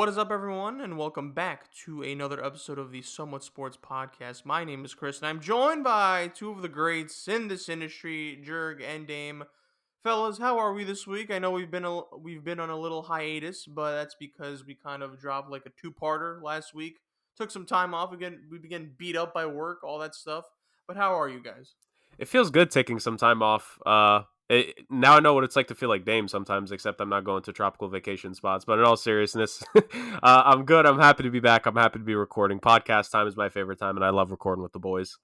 What is up, everyone, and welcome back to another episode of the Somewhat Sports Podcast. My name is Chris, and I'm joined by two of the greats in this industry, Jurg and Dame. Fellas, how are we this week? I know we've been on a little hiatus, but that's because we kind of dropped like a two-parter last week. Took some time off again. We began beat up by work, all that stuff. But how are you guys? It feels good taking some time off. Now I know what it's like to feel like Dame sometimes, except I'm not going to tropical vacation spots. But in all seriousness, I'm good. I'm happy to be back. I'm happy to be recording. Podcast time is my favorite time, and I love recording with the boys.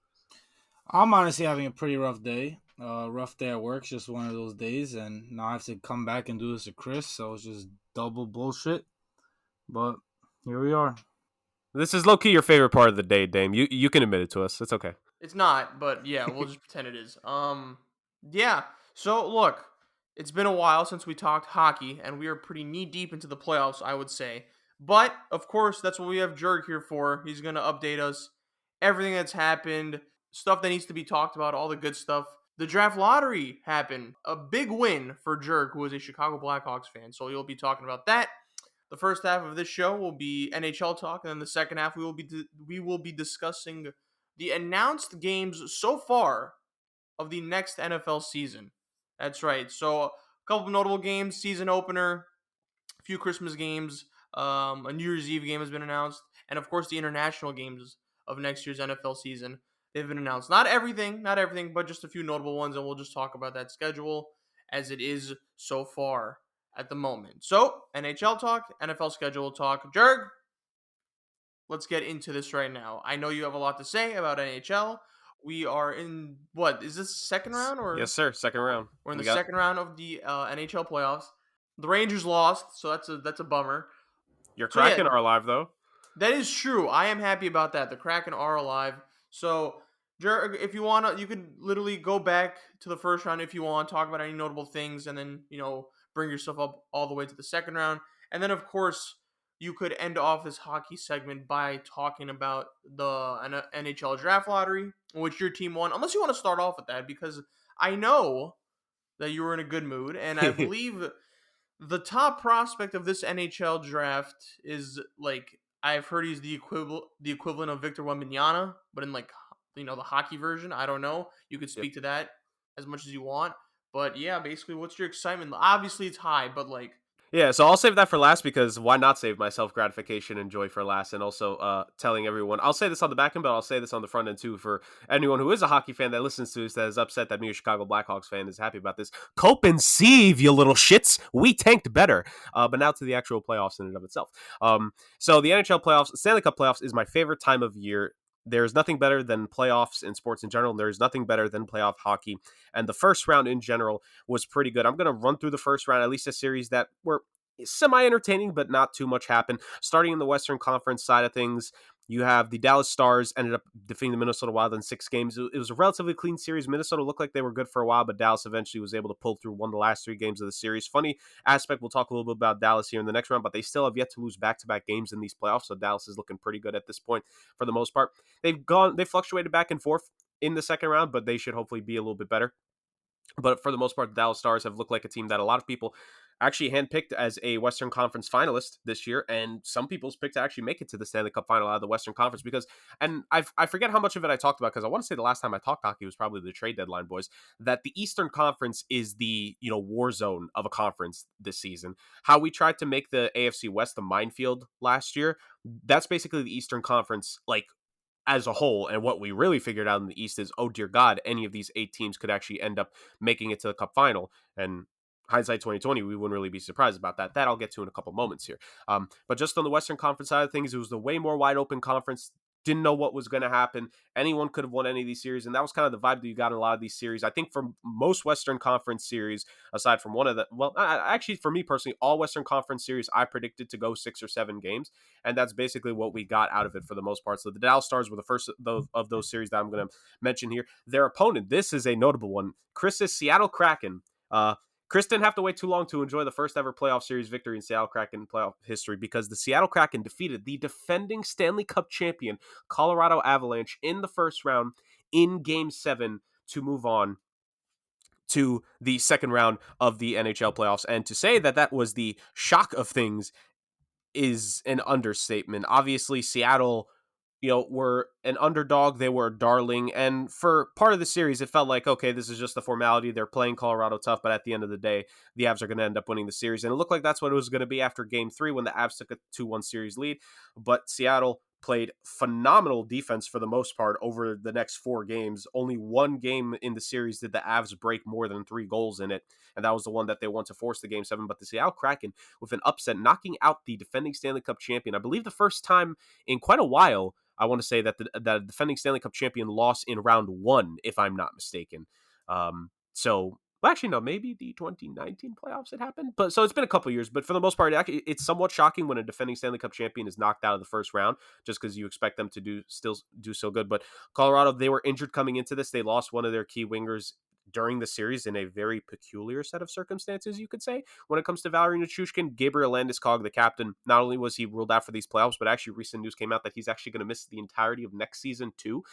I'm honestly having a pretty rough day. Rough day at work, just one of those days, and now I have to come back and do this to Chris, so it's just double bullshit. But here we are. This is low-key your favorite part of the day, Dame. You can admit it to us. It's okay. It's not, but yeah, we'll just pretend it is. Yeah. So look, it's been a while since we talked hockey, and we are pretty knee deep into the playoffs, I would say. But of course, that's what we have Jurg here for. He's gonna update us everything that's happened, stuff that needs to be talked about, all the good stuff. The draft lottery happened, a big win for Jurg, who is a Chicago Blackhawks fan. So you'll be talking about that. The first half of this show will be NHL talk, and then the second half we will be discussing the announced games so far of the next NFL season. That's right. So a couple of notable games, season opener, a few Christmas games, a New Year's Eve game has been announced, and of course the international games of next year's NFL season. They've been announced. Not everything, but just a few notable ones, and we'll just talk about that schedule as it is so far at the moment. So NHL talk, NFL schedule talk. Jurg, let's get into this right now. I know you have a lot to say about NHL. We are in what is this second round Yes, or sir. Second round. we're in We the got second round of the NHL playoffs. The Rangers lost, so that's a bummer. your So yeah, Kraken are alive though. that is true. I am happy about that. The Kraken are alive. So if you wanna, you could literally go back to the first round if you want, talk about any notable things, and then bring yourself up all the way to the second round, and then of course you could end off this hockey segment by talking about the NHL draft lottery, which your team won. Unless you want to start off with that, because I know that you were in a good mood, and I believe the top prospect of this NHL draft is like I've heard he's the equivalent of Victor Wembanyama, but in like the hockey version. I don't know. You could Yep. speak to that as much as you want, but yeah, basically, what's your excitement? Obviously, it's high, but like Yeah, so I'll save that for last because why not save my self gratification and joy for last? And also telling everyone, I'll say this on the back end, but I'll say this on the front end too for anyone who is a hockey fan that listens to this that is upset that me, a Chicago Blackhawks fan, is happy about this. Cope and sieve, you little shits. We tanked better. But now to the actual playoffs in and of itself. So the NHL playoffs, Stanley Cup playoffs is my favorite time of year. There's nothing better than playoffs in sports in general. There's nothing better than playoff hockey. And the first round in general was pretty good. I'm going to run through the first round, at least a series that were semi-entertaining, but not too much happened. Starting in the Western Conference side of things, you have the Dallas Stars ended up defeating the Minnesota Wild in 6 games. It was a relatively clean series. Minnesota looked like they were good for a while, but Dallas eventually was able to pull through, won the last 3 games of the series. Funny aspect, we'll talk a little bit about Dallas here in the next round, but they still have yet to lose back-to-back games in these playoffs, so Dallas is looking pretty good at this point for the most part. They fluctuated back and forth in the second round, but they should hopefully be a little bit better. But for the most part, the Dallas Stars have looked like a team that a lot of people actually handpicked as a Western Conference finalist this year, and some people's picked to actually make it to the Stanley Cup final out of the Western Conference because, and I forget how much of it I talked about because I want to say the last time I talked hockey was probably the trade deadline, boys, that the Eastern Conference is the, war zone of a conference this season. How we tried to make the AFC West the minefield last year, that's basically the Eastern Conference, like, as a whole. And what we really figured out in the East is, oh dear God, any of these 8 teams could actually end up making it to the Cup final. And hindsight 2020, we wouldn't really be surprised about that. That I'll get to in a couple moments here. But just on the Western Conference side of things, it was the way more wide open conference. Didn't know what was going to happen. Anyone could have won any of these series, and that was kind of the vibe that you got in a lot of these series. I think for most Western Conference series, aside from one of the, actually for me personally, all Western Conference series I predicted to go 6 or 7 games, and that's basically what we got out of it for the most part. So the Dallas Stars were the first of those series that I'm going to mention here. Their opponent, this is a notable one, Chris's Seattle Kraken. Chris didn't have to wait too long to enjoy the first ever playoff series victory in Seattle Kraken playoff history because the Seattle Kraken defeated the defending Stanley Cup champion Colorado Avalanche in the first round in Game 7 to move on to the second round of the NHL playoffs. And to say that that was the shock of things is an understatement. Obviously, Seattle, were an underdog. They were a darling. And for part of the series, it felt like, okay, this is just a formality. They're playing Colorado tough, but at the end of the day, the Avs are going to end up winning the series. And it looked like that's what it was going to be after game 3 when the Avs took a 2-1 series lead. But Seattle played phenomenal defense for the most part over the next 4 games. Only one game in the series did the Avs break more than 3 goals in it, and that was the one that they won to force the game 7. But the Seattle Kraken, with an upset, knocking out the defending Stanley Cup champion, I believe the first time in quite a while, I want to say that the defending Stanley Cup champion lost in round 1, if I'm not mistaken. Well, actually, no, maybe the 2019 playoffs it happened. But so it's been a couple years, but for the most part, it's somewhat shocking when a defending Stanley Cup champion is knocked out of the first round, just because you expect them to still do so good. But Colorado, they were injured coming into this. They lost one of their key wingers during the series in a very peculiar set of circumstances, you could say. When it comes to Valery Nichushkin, Gabriel Landeskog, the captain, not only was he ruled out for these playoffs, but actually recent news came out that he's actually going to miss the entirety of next season too,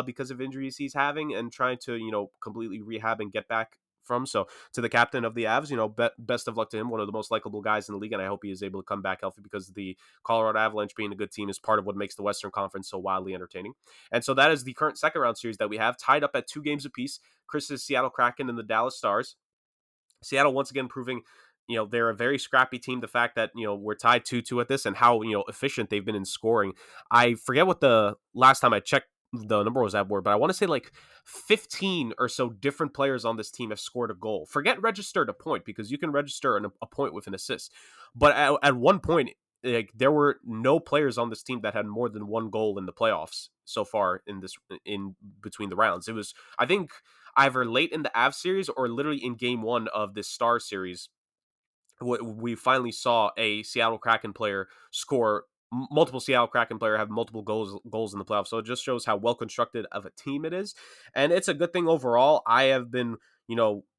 because of injuries he's having and trying to, completely rehab and get back from. So to the captain of the Avs, best of luck to him, one of the most likable guys in the league, and I hope he is able to come back healthy, because the Colorado Avalanche being a good team is part of what makes the Western Conference so wildly entertaining. And so that is the current second round series that we have, tied up at 2 games apiece. Chris's Seattle Kraken and the Dallas Stars. Seattle once again proving they're a very scrappy team. The fact that we're tied 2-2 at this, and how efficient they've been in scoring. I forget what the last time I checked the number was at war, but I want to say like 15 or so different players on this team have scored a goal. Forget registered a point, because you can register a point with an assist. But at one point, like, there were no players on this team that had more than 1 goal in the playoffs so far in between the rounds. It was, I think, either late in the Avs series or literally in game 1 of this Star series, we finally saw a Seattle Kraken player score. Multiple Seattle Kraken player have multiple goals in the playoffs. So it just shows how well constructed of a team it is, and it's a good thing overall. I have been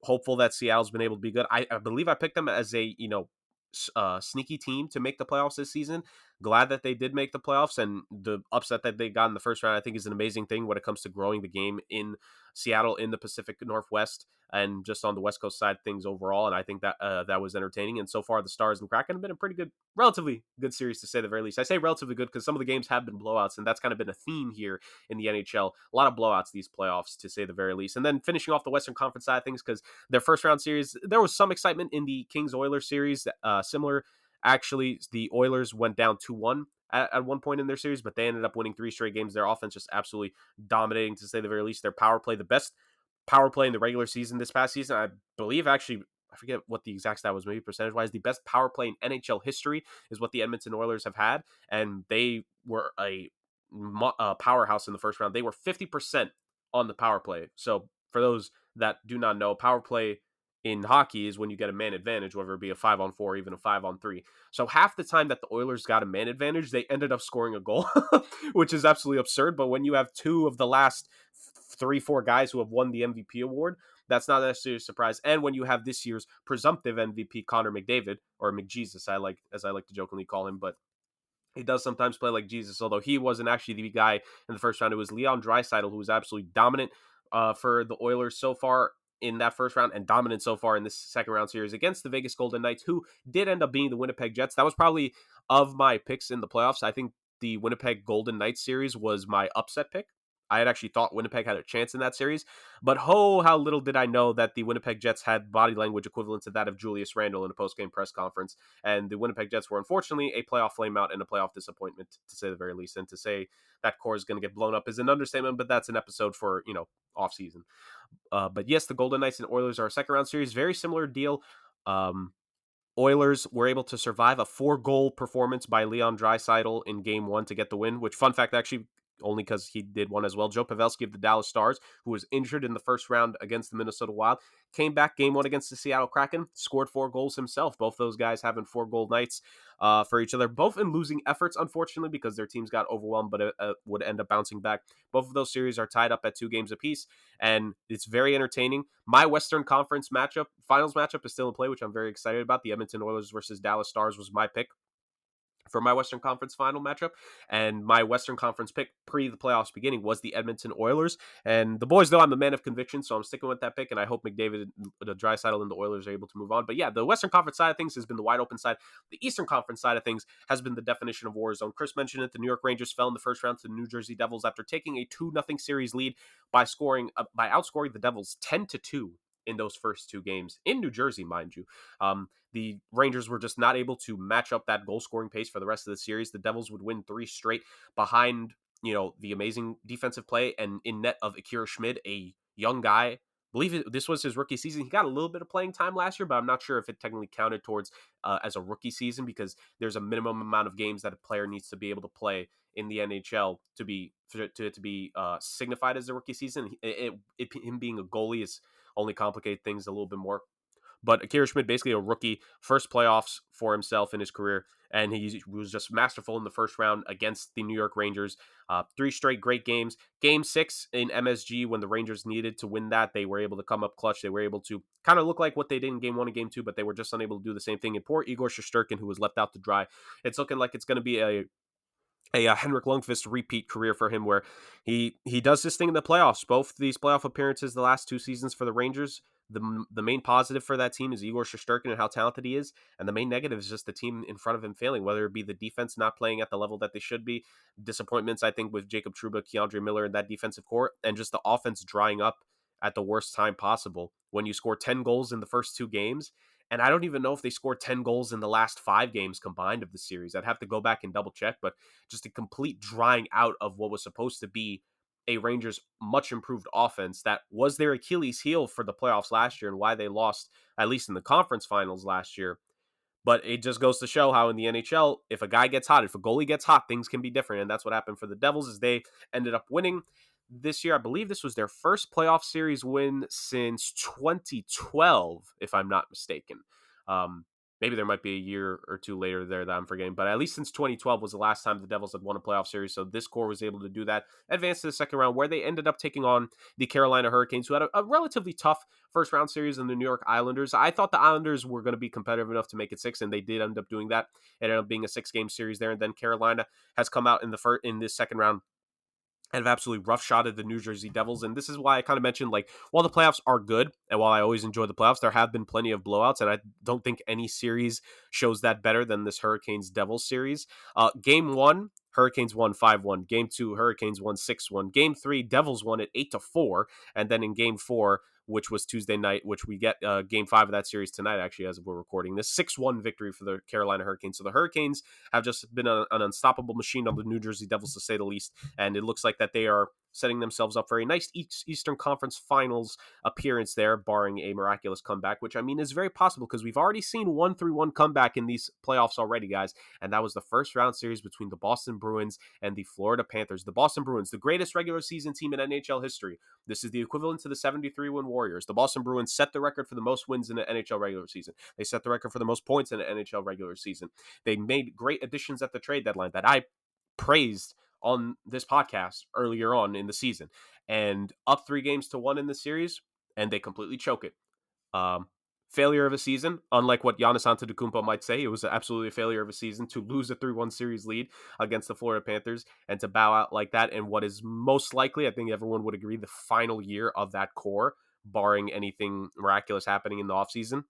hopeful that Seattle's been able to be good. I believe I picked them as a sneaky team to make the playoffs this season. Glad that they did make the playoffs, and the upset that they got in the first round, I think, is an amazing thing when it comes to growing the game in Seattle, in the Pacific Northwest, and just on the West Coast side of things overall. And I think that that was entertaining. And so far, the Stars and Kraken have been a pretty good, relatively good series, to say the very least. I say relatively good because some of the games have been blowouts, and that's kind of been a theme here in the NHL. A lot of blowouts these playoffs, to say the very least. And then finishing off the Western Conference side of things, because their first round series, there was some excitement in the Kings-Oilers series, similar. Actually, the Oilers went down 2-1 at one point in their series, but they ended up winning 3 straight games. Their offense just absolutely dominating, to say the very least. Their power play, the best power play in the regular season this past season. I believe, actually, I forget what the exact stat was, maybe percentage-wise, the best power play in NHL history is what the Edmonton Oilers have had, and they were a powerhouse in the first round. They were 50% on the power play. So for those that do not know, power play in hockey is when you get a man advantage, whether it be a 5-on-4 or even a 5-on-3. So half the time that the Oilers got a man advantage, they ended up scoring a goal, which is absolutely absurd. But when you have 2 of the last 3-4 guys who have won the MVP award, that's not necessarily a surprise. And when you have this year's presumptive MVP, Connor McDavid, or McJesus, as I like to jokingly call him, but he does sometimes play like Jesus, although he wasn't actually the guy in the first round. It was Leon Draisaitl, who was absolutely dominant for the Oilers so far in that first round, and dominant so far in this second round series against the Vegas Golden Knights, who did end up being the Winnipeg Jets. That was probably, of my picks in the playoffs, I think the Winnipeg Golden Knights series was my upset pick. I had actually thought Winnipeg had a chance in that series, but how little did I know that the Winnipeg Jets had body language equivalent to that of Julius Randle in a post-game press conference, and the Winnipeg Jets were unfortunately a playoff flameout and a playoff disappointment, to say the very least. And to say that core is going to get blown up is an understatement, but that's an episode for, off season. But yes, the Golden Knights and Oilers are a second round series. Very similar deal. Oilers were able to survive a 4-goal performance by Leon Draisaitl in game 1 to get the win, which, fun fact, actually, only because he did one as well. Joe Pavelski of the Dallas Stars, who was injured in the first round against the Minnesota Wild, came back game 1 against the Seattle Kraken, scored 4 goals himself. Both those guys having 4-goal nights for each other, both in losing efforts, unfortunately, because their teams got overwhelmed, but would end up bouncing back. Both of those series are tied up at 2 games apiece, and it's very entertaining. My Western Conference finals matchup is still in play, which I'm very excited about. The Edmonton Oilers versus Dallas Stars was my pick for my Western Conference final matchup. And my Western Conference pick pre the playoffs beginning was the Edmonton Oilers. And the boys know I'm a man of conviction, so I'm sticking with that pick. And I hope McDavid, the Draisaitl, and the Oilers are able to move on. But yeah, the Western Conference side of things has been the wide open side. The Eastern Conference side of things has been the definition of war zone. Chris mentioned it. The New York Rangers fell in the first round to the New Jersey Devils after taking a 2-0 series lead by outscoring the Devils 10-2 in those first two games in New Jersey, mind you. The Rangers were just not able to match up that goal scoring pace for the rest of the series. The Devils would win 3 straight behind, the amazing defensive play and in net of Akira Schmid, a young guy. I believe this was his rookie season. He got a little bit of playing time last year, but I'm not sure if it technically counted towards as a rookie season, because there's a minimum amount of games that a player needs to be able to play in the NHL to be signified as a rookie season. Him being a goalie is only complicate things a little bit more. But Akira Schmid, basically a rookie, first playoffs for himself in his career, and he was just masterful in the first round against the New York Rangers. 3 straight great games. Game 6 in MSG, when the Rangers needed to win that, they were able to come up clutch. They were able to kind of look like what they did in Game 1 and Game 2, but they were just unable to do the same thing. And poor Igor Shesterkin, who was left out to dry, it's looking like it's going to be a Henrik Lundqvist repeat career for him, where he does this thing in the playoffs. Both these playoff appearances the last 2 seasons for the Rangers, the main positive for that team is Igor Shesterkin and how talented he is, and the main negative is just the team in front of him failing, whether it be the defense not playing at the level that they should be, disappointments, I think, with Jacob Trouba, Keandre Miller, and that defensive core, and just the offense drying up at the worst time possible. When you score 10 goals in the first 2 games, and I don't even know if they scored 10 goals in the last 5 games combined of the series. I'd have to go back and double check, but just a complete drying out of what was supposed to be a Rangers much improved offense that was their Achilles heel for the playoffs last year and why they lost, at least in the conference finals last year. But it just goes to show how in the NHL, if a guy gets hot, if a goalie gets hot, things can be different. And that's what happened for the Devils, as they ended up winning this year. I believe this was their first playoff series win since 2012, if I'm not mistaken. Maybe there might be a year or 2 later there that I'm forgetting, but at least since 2012 was the last time the Devils had won a playoff series. So this core was able to do that, advance to the second round, where they ended up taking on the Carolina Hurricanes, who had a relatively tough first round series in the New York Islanders. I thought the Islanders were going to be competitive enough to make it 6, and they did end up doing that. It ended up being a 6-game series there, and then Carolina has come out in this second round and have absolutely roughshotted the New Jersey Devils. And this is why I kind of mentioned, like, while the playoffs are good, and while I always enjoy the playoffs, there have been plenty of blowouts, and I don't think any series shows that better than this Hurricanes-Devils series. Game 1, Hurricanes won 5-1. Game 2, Hurricanes won 6-1. Game 3, Devils won it 8-4. And then in Game 4, which was Tuesday night, which we get Game 5 of that series tonight, actually, as we're recording this, 6-1 victory for the Carolina Hurricanes. So the Hurricanes have just been an unstoppable machine on the New Jersey Devils, to say the least, and it looks like that they are setting themselves up for a nice Eastern Conference Finals appearance there, barring a miraculous comeback, which, I mean, is very possible because we've already seen 1-3-1 comeback in these playoffs already, guys, and that was the first round series between the Boston Bruins and the Florida Panthers. The Boston Bruins, the greatest regular season team in NHL history. This is the equivalent to the 73-win Warriors. The Boston Bruins set the record for the most wins in the NHL regular season. They set the record for the most points in the NHL regular season. They made great additions at the trade deadline that I praised on this podcast earlier on in the season, and up 3-1 in the series, and they completely choke it. Failure of a season, unlike what Giannis Antetokounmpo might say. It was absolutely a failure of a season to lose a 3-1 series lead against the Florida Panthers and to bow out like that, and what is most likely, I think everyone would agree, the final year of that core, barring anything miraculous happening in the offseason.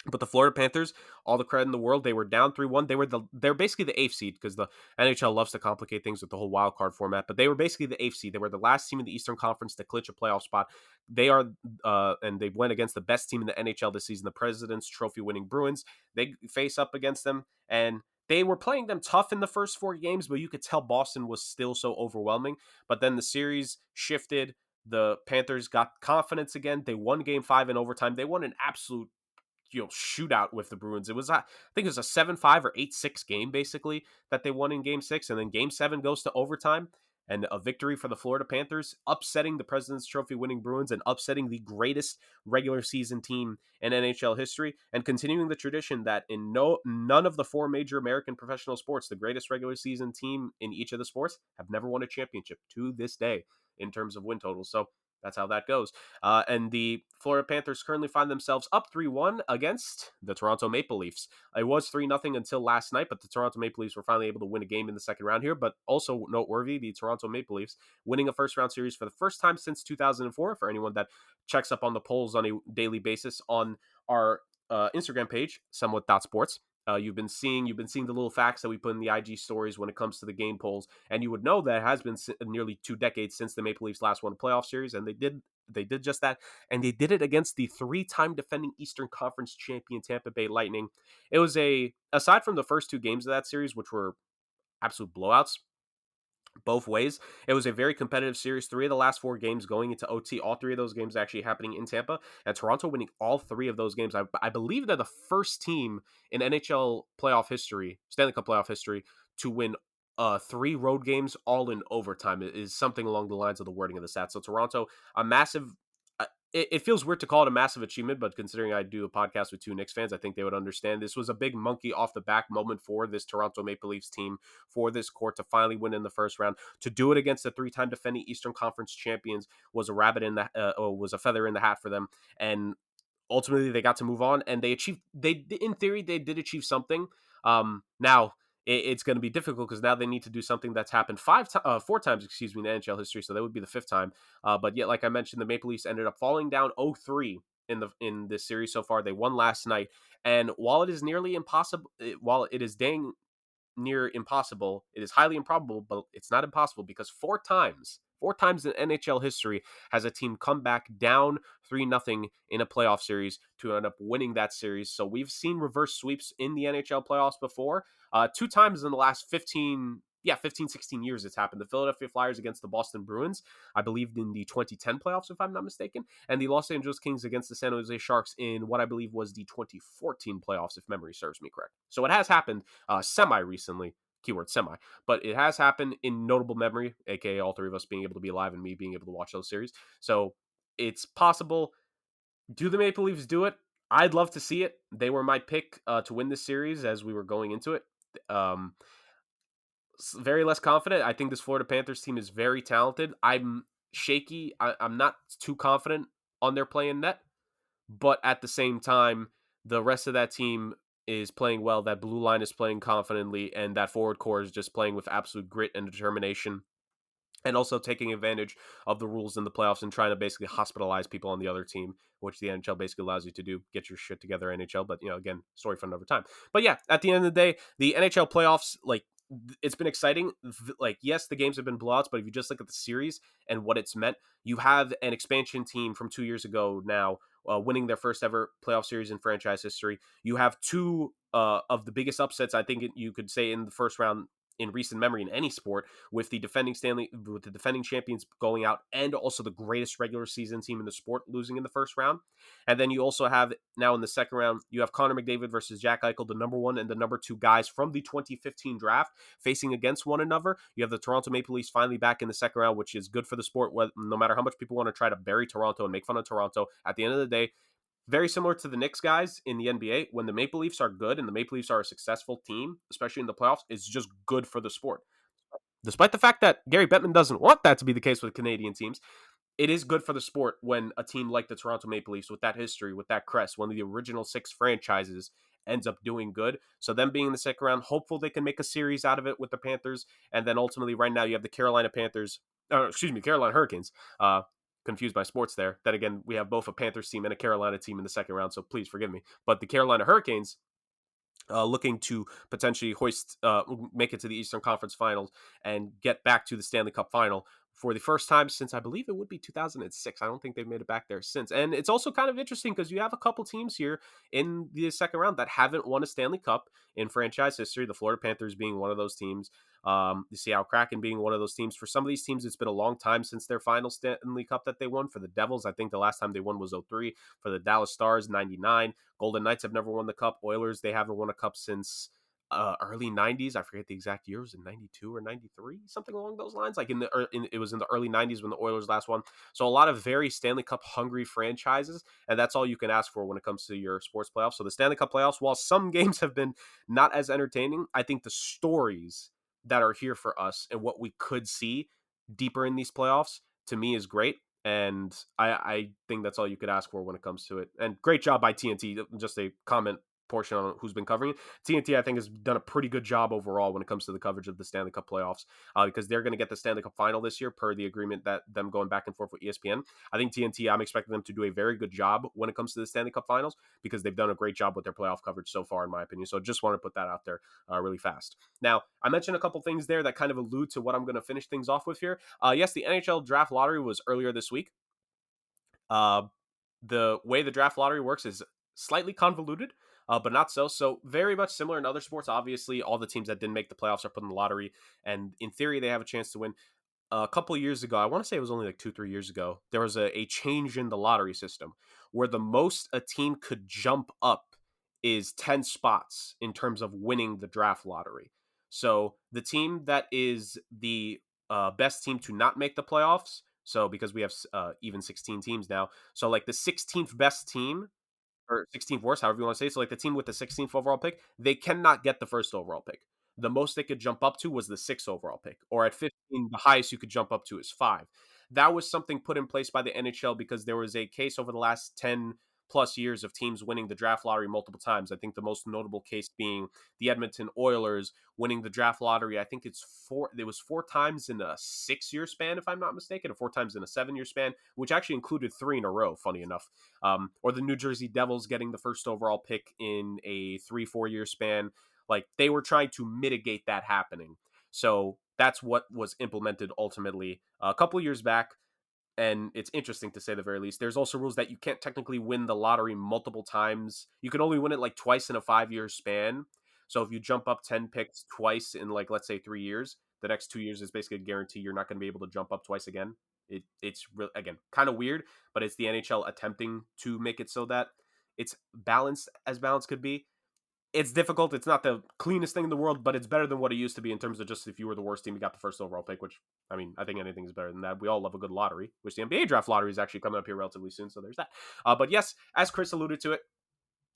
But the Florida Panthers, all the credit in the world, they were down 3-1. They're basically the 8th seed, because the NHL loves to complicate things with the whole wild card format. But they were basically the 8th seed. They were the last team in the Eastern Conference to clinch a playoff spot. They are, and they went against the best team in the NHL this season, the President's Trophy winning Bruins. They face up against them, and they were playing them tough in the first 4 games, but you could tell Boston was still so overwhelming. But then the series shifted. The Panthers got confidence again. They won Game 5 in overtime. They won an absolute shootout with the Bruins. It was, I think it was a 7-5 or 8-6 game, basically, that they won in Game 6, and then Game 7 goes to overtime, and a victory for the Florida Panthers, upsetting the President's Trophy winning Bruins and upsetting the greatest regular season team in NHL history, and continuing the tradition that in none of the 4 major American professional sports, the greatest regular season team in each of the sports have never won a championship to this day in terms of win totals. So That's how that goes. And the Florida Panthers currently find themselves up 3-1 against the Toronto Maple Leafs. It was 3-0 until last night, but the Toronto Maple Leafs were finally able to win a game in the second round here. But also noteworthy, the Toronto Maple Leafs winning a first-round series for the first time since 2004. For anyone that checks up on the polls on a daily basis on our Instagram page, somewhat.sports. You've been seeing the little facts that we put in the IG stories when it comes to the game polls, and you would know that it has been nearly 2 decades since the Maple Leafs last won a playoff series, and they did just that, and they did it against the 3-time defending Eastern Conference champion Tampa Bay Lightning. It was aside from the first 2 games of that series, which were absolute blowouts both ways. It was a very competitive series. 3 of the last 4 games going into OT. All 3 of those games actually happening in Tampa, and Toronto winning all 3 of those games. I believe they're the first team in NHL playoff history, Stanley Cup playoff history, to win 3 road games all in overtime. It is something along the lines of the wording of the stats. So Toronto, a massive. It feels weird to call it a massive achievement, but considering I do a podcast with 2 Knicks fans, I think they would understand. This was a big monkey off the back moment for this Toronto Maple Leafs team, for this court to finally win in the first round. To do it against the 3-time defending Eastern Conference champions was was a feather in the hat for them. And ultimately they got to move on, and in theory they did achieve something. Now it's going to be difficult because now they need to do something that's happened 4 times, in NHL history. So that would be the 5th time. But yet, like I mentioned, the Maple Leafs ended up falling down 0-3 in this series so far. They won last night, and while it is nearly impossible, while it is dang near impossible, it is highly improbable, but it's not impossible because 4 times in NHL history has a team come back down 3-0 in a playoff series to end up winning that series. So we've seen reverse sweeps in the NHL playoffs before. 2 times in the last 16 years it's happened. The Philadelphia Flyers against the Boston Bruins, I believe in the 2010 playoffs, if I'm not mistaken, and the Los Angeles Kings against the San Jose Sharks in what I believe was the 2014 playoffs, if memory serves me correct. So it has happened semi-recently, keyword semi, but it has happened in notable memory, aka all 3 of us being able to be alive and me being able to watch those series. So it's possible. Do the Maple Leafs do it? I'd love to see it. They were my pick to win this series as we were going into it. Very less confident. I think this Florida Panthers team is very talented. I'm shaky. I'm not too confident on their play in net, but at the same time, the rest of that team is playing well. That blue line is playing confidently, and that forward core is just playing with absolute grit and determination, and also taking advantage of the rules in the playoffs and trying to basically hospitalize people on the other team, which the NHL basically allows you to do. Get your shit together, NHL. But, again, story for another time. But yeah, at the end of the day, the NHL playoffs, it's been exciting. Yes, the games have been blowouts, but if you just look at the series and what it's meant, you have an expansion team from 2 years ago now winning their first ever playoff series in franchise history. You have 2 of the biggest upsets, I think you could say, in the first round in recent memory in any sport, with the defending champions going out, and also the greatest regular season team in the sport losing in the first round. And then you also have now in the second round, you have Connor McDavid versus Jack Eichel, the number 1 and the number 2 guys from the 2015 draft, facing against one another. You have the Toronto Maple Leafs finally back in the second round, which is good for the sport. No matter how much people want to try to bury Toronto and make fun of Toronto, at the end of the day, very similar to the Knicks guys in the NBA, when the Maple Leafs are good and the Maple Leafs are a successful team, especially in the playoffs, it's just good for the sport. Despite the fact that Gary Bettman doesn't want that to be the case with Canadian teams, it is good for the sport when a team like the Toronto Maple Leafs, with that history, with that crest, one of the original 6 franchises, ends up doing good. So them being in the second round, hopeful they can make a series out of it with the Panthers. And then ultimately right now you have the Carolina Hurricanes. Confused by sports there. Then again, we have both a Panthers team and a Carolina team in the second round, so please forgive me. But the Carolina Hurricanes looking to potentially make it to the Eastern Conference Finals and get back to the Stanley Cup Final for the first time since I believe it would be 2006. I don't think they've made it back there since. And it's also kind of interesting because you have a couple teams here in the second round that haven't won a Stanley Cup in franchise history. The Florida Panthers being one of those teams. The Seattle Kraken being one of those teams. For some of these teams, it's been a long time since their final Stanley Cup that they won. For the Devils, I think the last time they won was 2003. For the Dallas Stars, 99. Golden Knights have never won the Cup. Oilers, they haven't won a Cup since early 90s. I forget the exact year. Was it 92 or 93? Something along those lines. It was in the early 90s when the Oilers last won. So a lot of very Stanley Cup hungry franchises, and that's all you can ask for when it comes to your sports playoffs. So the Stanley Cup playoffs, while some games have been not as entertaining, I think the stories that are here for us and what we could see deeper in these playoffs, to me, is great. And I think that's all you could ask for when it comes to it. And great job by TNT. Just a comment portion on who's been covering it. TNT, I think, has done a pretty good job overall when it comes to the coverage of the Stanley Cup playoffs, because they're going to get the Stanley Cup final this year per the agreement that them going back and forth with ESPN. I think TNT, I'm expecting them to do a very good job when it comes to the Stanley Cup finals, because they've done a great job with their playoff coverage so far, in my opinion. So just want to put that out there really fast. Now, I mentioned a couple things there that kind of allude to what I'm going to finish things off with here. Yes, the NHL draft lottery was earlier this week. The way the draft lottery works is slightly convoluted, but not so. So very much similar in other sports. Obviously, all the teams that didn't make the playoffs are put in the lottery, and in theory, they have a chance to win. A couple of years ago, I want to say it was only like 2-3 years ago, there was a change in the lottery system where the most a team could jump up is 10 spots in terms of winning the draft lottery. So the team that is the best team to not make the playoffs, so because we have even 16 teams now, so like the 16th best team or 16th worst, however you want to say. So like the team with the 16th overall pick, they cannot get the first overall pick. The most they could jump up to was the 6th overall pick, or at 15, the highest you could jump up to is 5. That was something put in place by the NHL because there was a case over the last 10 plus years of teams winning the draft lottery multiple times. I think the most notable case being the Edmonton Oilers winning the draft lottery. I think it was 4 times in a 6-year span, if I'm not mistaken, or 4 times in a 7-year span, which actually included 3 in a row, funny enough. Or the New Jersey Devils getting the first overall pick in a 3-4 year span. Like, they were trying to mitigate that happening. So that's what was implemented ultimately a couple of years back. And it's interesting to say the very least. There's also rules that you can't technically win the lottery multiple times. You can only win it like twice in a 5-year span. So if you jump up 10 picks twice in, like, let's say 3 years, the next 2 years is basically a guarantee you're not going to be able to jump up twice again. It's really, again, kind of weird, but it's the NHL attempting to make it so that it's balanced as balance could be. It's difficult. It's not the cleanest thing in the world, but it's better than what it used to be in terms of just if you were the worst team, you got the first overall pick, which, I mean, I think anything is better than that. We all love a good lottery, which the NBA draft lottery is actually coming up here relatively soon, so there's that. But yes, as Chris alluded to it,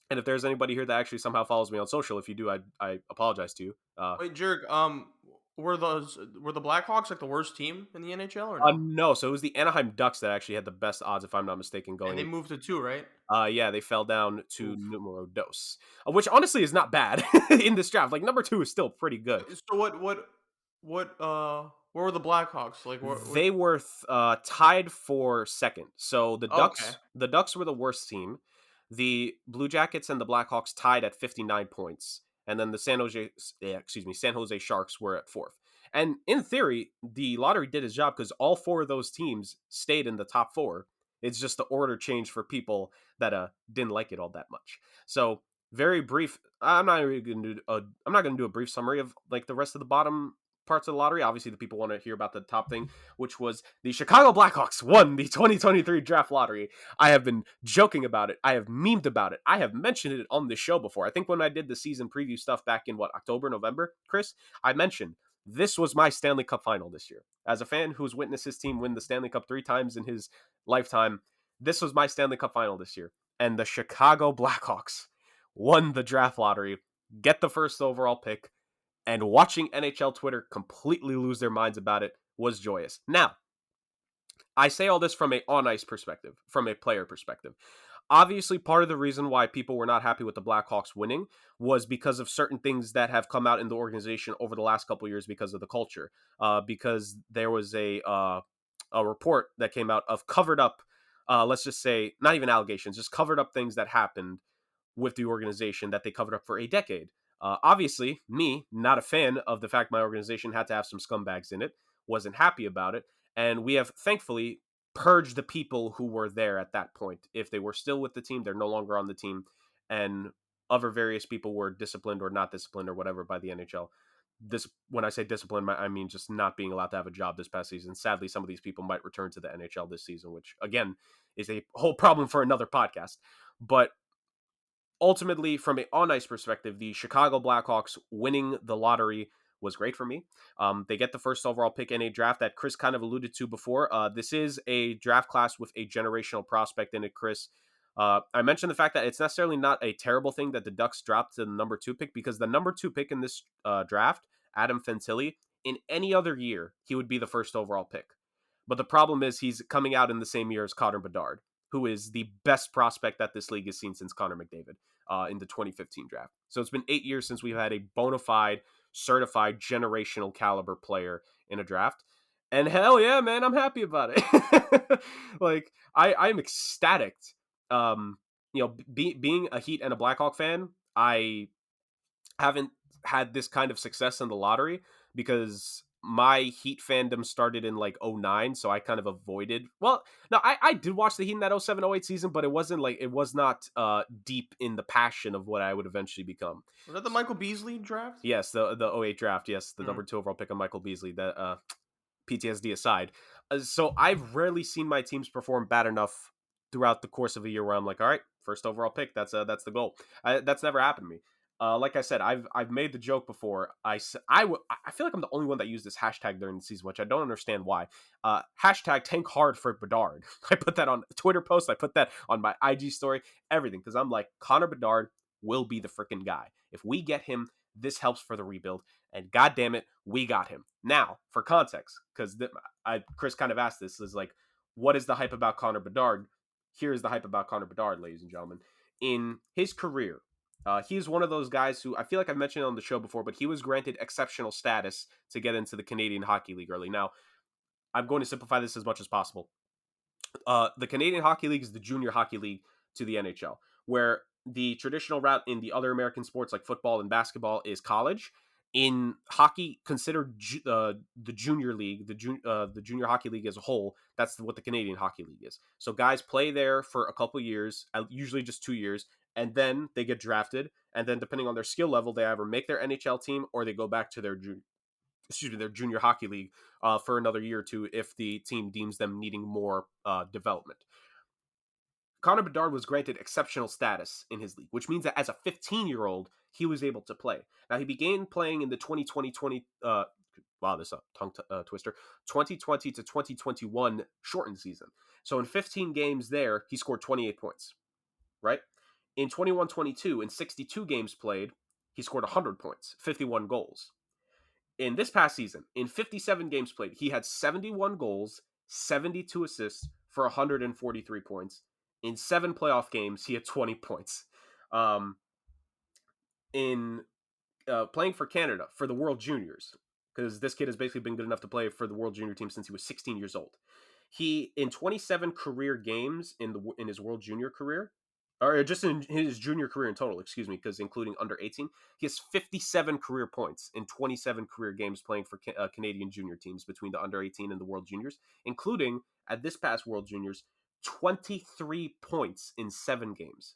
and if there's anybody here that actually somehow follows me on social, if you do, I apologize to you. Wait, Jerk, were the Blackhawks like the worst team in the NHL or no? No, so it was the Anaheim Ducks that actually had the best odds, if I'm not mistaken, And going they in. moved to 2, right? Yeah, they fell down to Oof. numero dos, which honestly is not bad in this draft. Like, number 2 is still pretty good. So what were the Blackhawks like? What? They were tied for second. So Okay. The Ducks were the worst team. The Blue Jackets and the Blackhawks tied at 59 points, and then the San Jose Sharks were at fourth. And in theory, the lottery did its job because all 4 of those teams stayed in the top 4. It's just the order changed for people that didn't like it all that much. So very brief. I'm not going to do a brief summary of like the rest of the bottom parts of the lottery. Obviously, the people want to hear about the top thing, which was the Chicago Blackhawks won the 2023 draft lottery. I have been joking about it. I have memed about it. I have mentioned it on the show before. I think when I did the season preview stuff back in October, November, Chris, I mentioned this was my Stanley Cup final this year. As a fan who's witnessed his team win the Stanley Cup 3 times in his lifetime, this was my Stanley Cup final this year. And the Chicago Blackhawks won the draft lottery, get the first overall pick, and watching NHL Twitter completely lose their minds about it was joyous. Now, I say all this from a on-ice perspective, from a player perspective. Obviously, part of the reason why people were not happy with the Blackhawks winning was because of certain things that have come out in the organization over the last couple of years because of the culture. Because there was a report that came out of covered up, let's just say, not even allegations, just covered up things that happened with the organization that they covered up for a decade. Obviously, me, not a fan of the fact my organization had to have some scumbags in it, wasn't happy about it. And we have thankfully purged the people who were there at that point. If they were still with the team, they're no longer on the team. And other various people were disciplined or not disciplined or whatever by the NHL. This, when I say discipline, I mean just not being allowed to have a job this past season. Sadly, some of these people might return to the NHL this season, which again is a whole problem for another podcast. But ultimately, from an on-ice perspective, the Chicago Blackhawks winning the lottery was great for me. They get the first overall pick in a draft that Chris kind of alluded to before. This is a draft class with a generational prospect in it, Chris. I mentioned the fact that it's necessarily not a terrible thing that the Ducks dropped to the number 2 pick, because the number 2 pick in this draft, Adam Fantilli, in any other year, he would be the first overall pick. But the problem is he's coming out in the same year as Connor Bedard, who is the best prospect that this league has seen since Connor McDavid in the 2015 draft. So it's been 8 years since we've had a bona fide, certified, generational caliber player in a draft. And hell yeah, man, I'm happy about it. Like, I'm ecstatic. Being a Heat and a Blackhawk fan, I haven't had this kind of success in the lottery because my Heat fandom started in like '09, so I kind of avoided. Well, no, I did watch the Heat in that '07-'08 season, but it was not deep in the passion of what I would eventually become. Was that the Michael Beasley draft? Yes, the '08 draft. Yes, the Mm. number 2 overall pick of Michael Beasley. That PTSD aside, so I've rarely seen my teams perform bad enough throughout the course of a year where I'm like, all right, first overall pick. That's the goal. That's never happened to me. Like I said, I've made the joke before. I feel like I'm the only one that used this hashtag during the season, which I don't understand why. Hashtag tank hard for Bedard. I put that on a Twitter post. I put that on my IG story. Everything, because I'm like, Connor Bedard will be the freaking guy. If we get him, this helps for the rebuild. And God damn it, we got him. Now, for context, because Chris kind of asked this, is like, what is the hype about Connor Bedard? Here's the hype about Connor Bedard, ladies and gentlemen. In his career, he's one of those guys who I feel like I've mentioned on the show before, but he was granted exceptional status to get into the Canadian Hockey League early. Now, I'm going to simplify this as much as possible. The Canadian Hockey League is the junior hockey league to the NHL, where the traditional route in the other American sports like football and basketball is college. In hockey, considered the junior league, the junior hockey league as a whole, that's what the Canadian Hockey League is. So guys play there for a couple years, usually just 2 years, and then they get drafted. And then depending on their skill level, they either make their NHL team or they go back to their junior hockey league for another year or two if the team deems them needing more development. Connor Bedard was granted exceptional status in his league, which means that as a 15-year-old, he was able to play. Now, he began playing in the 2020 wow, this tongue twister, 2020 to 2021 shortened season. So in 15 games there, he scored 28 points, right? In 21-22, in 62 games played, he scored 100 points, 51 goals. In this past season, in 57 games played, he had 71 goals, 72 assists for 143 points. In 7 playoff games, he had 20 points. In playing for Canada, for the World Juniors, because this kid has basically been good enough to play for the World Junior team since he was 16 years old. He, in 27 career games in his World Junior career, or just in his junior career in total, excuse me, because including under 18, he has 57 career points in 27 career games playing for Canadian junior teams between the under 18 and the World Juniors, including, at this past World Juniors, 23 points in 7 games.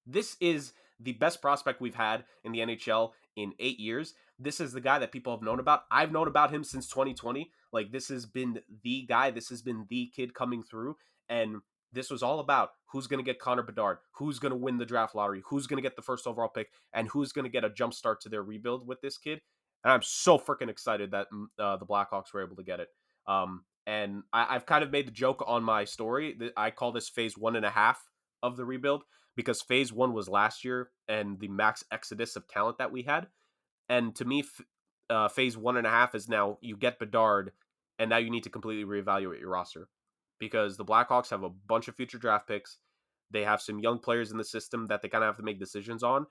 This is the best prospect we've had in the NHL in 8 years. This is the guy that people have known about. I've known about him since 2020. Like, this has been the guy. This has been the kid coming through. And this was all about who's going to get Connor Bedard, who's going to win the draft lottery, who's going to get the first overall pick, and who's going to get a jump start to their rebuild with this kid. And I'm so freaking excited that the Blackhawks were able to get it. And I've kind of made the joke on my story that I call this phase 1.5 of the rebuild, because phase 1 was last year and the max exodus of talent that we had. And to me, phase 1.5 is now you get Bedard, and now you need to completely reevaluate your roster, because the Blackhawks have a bunch of future draft picks. They have some young players in the system that they kind of have to make decisions on.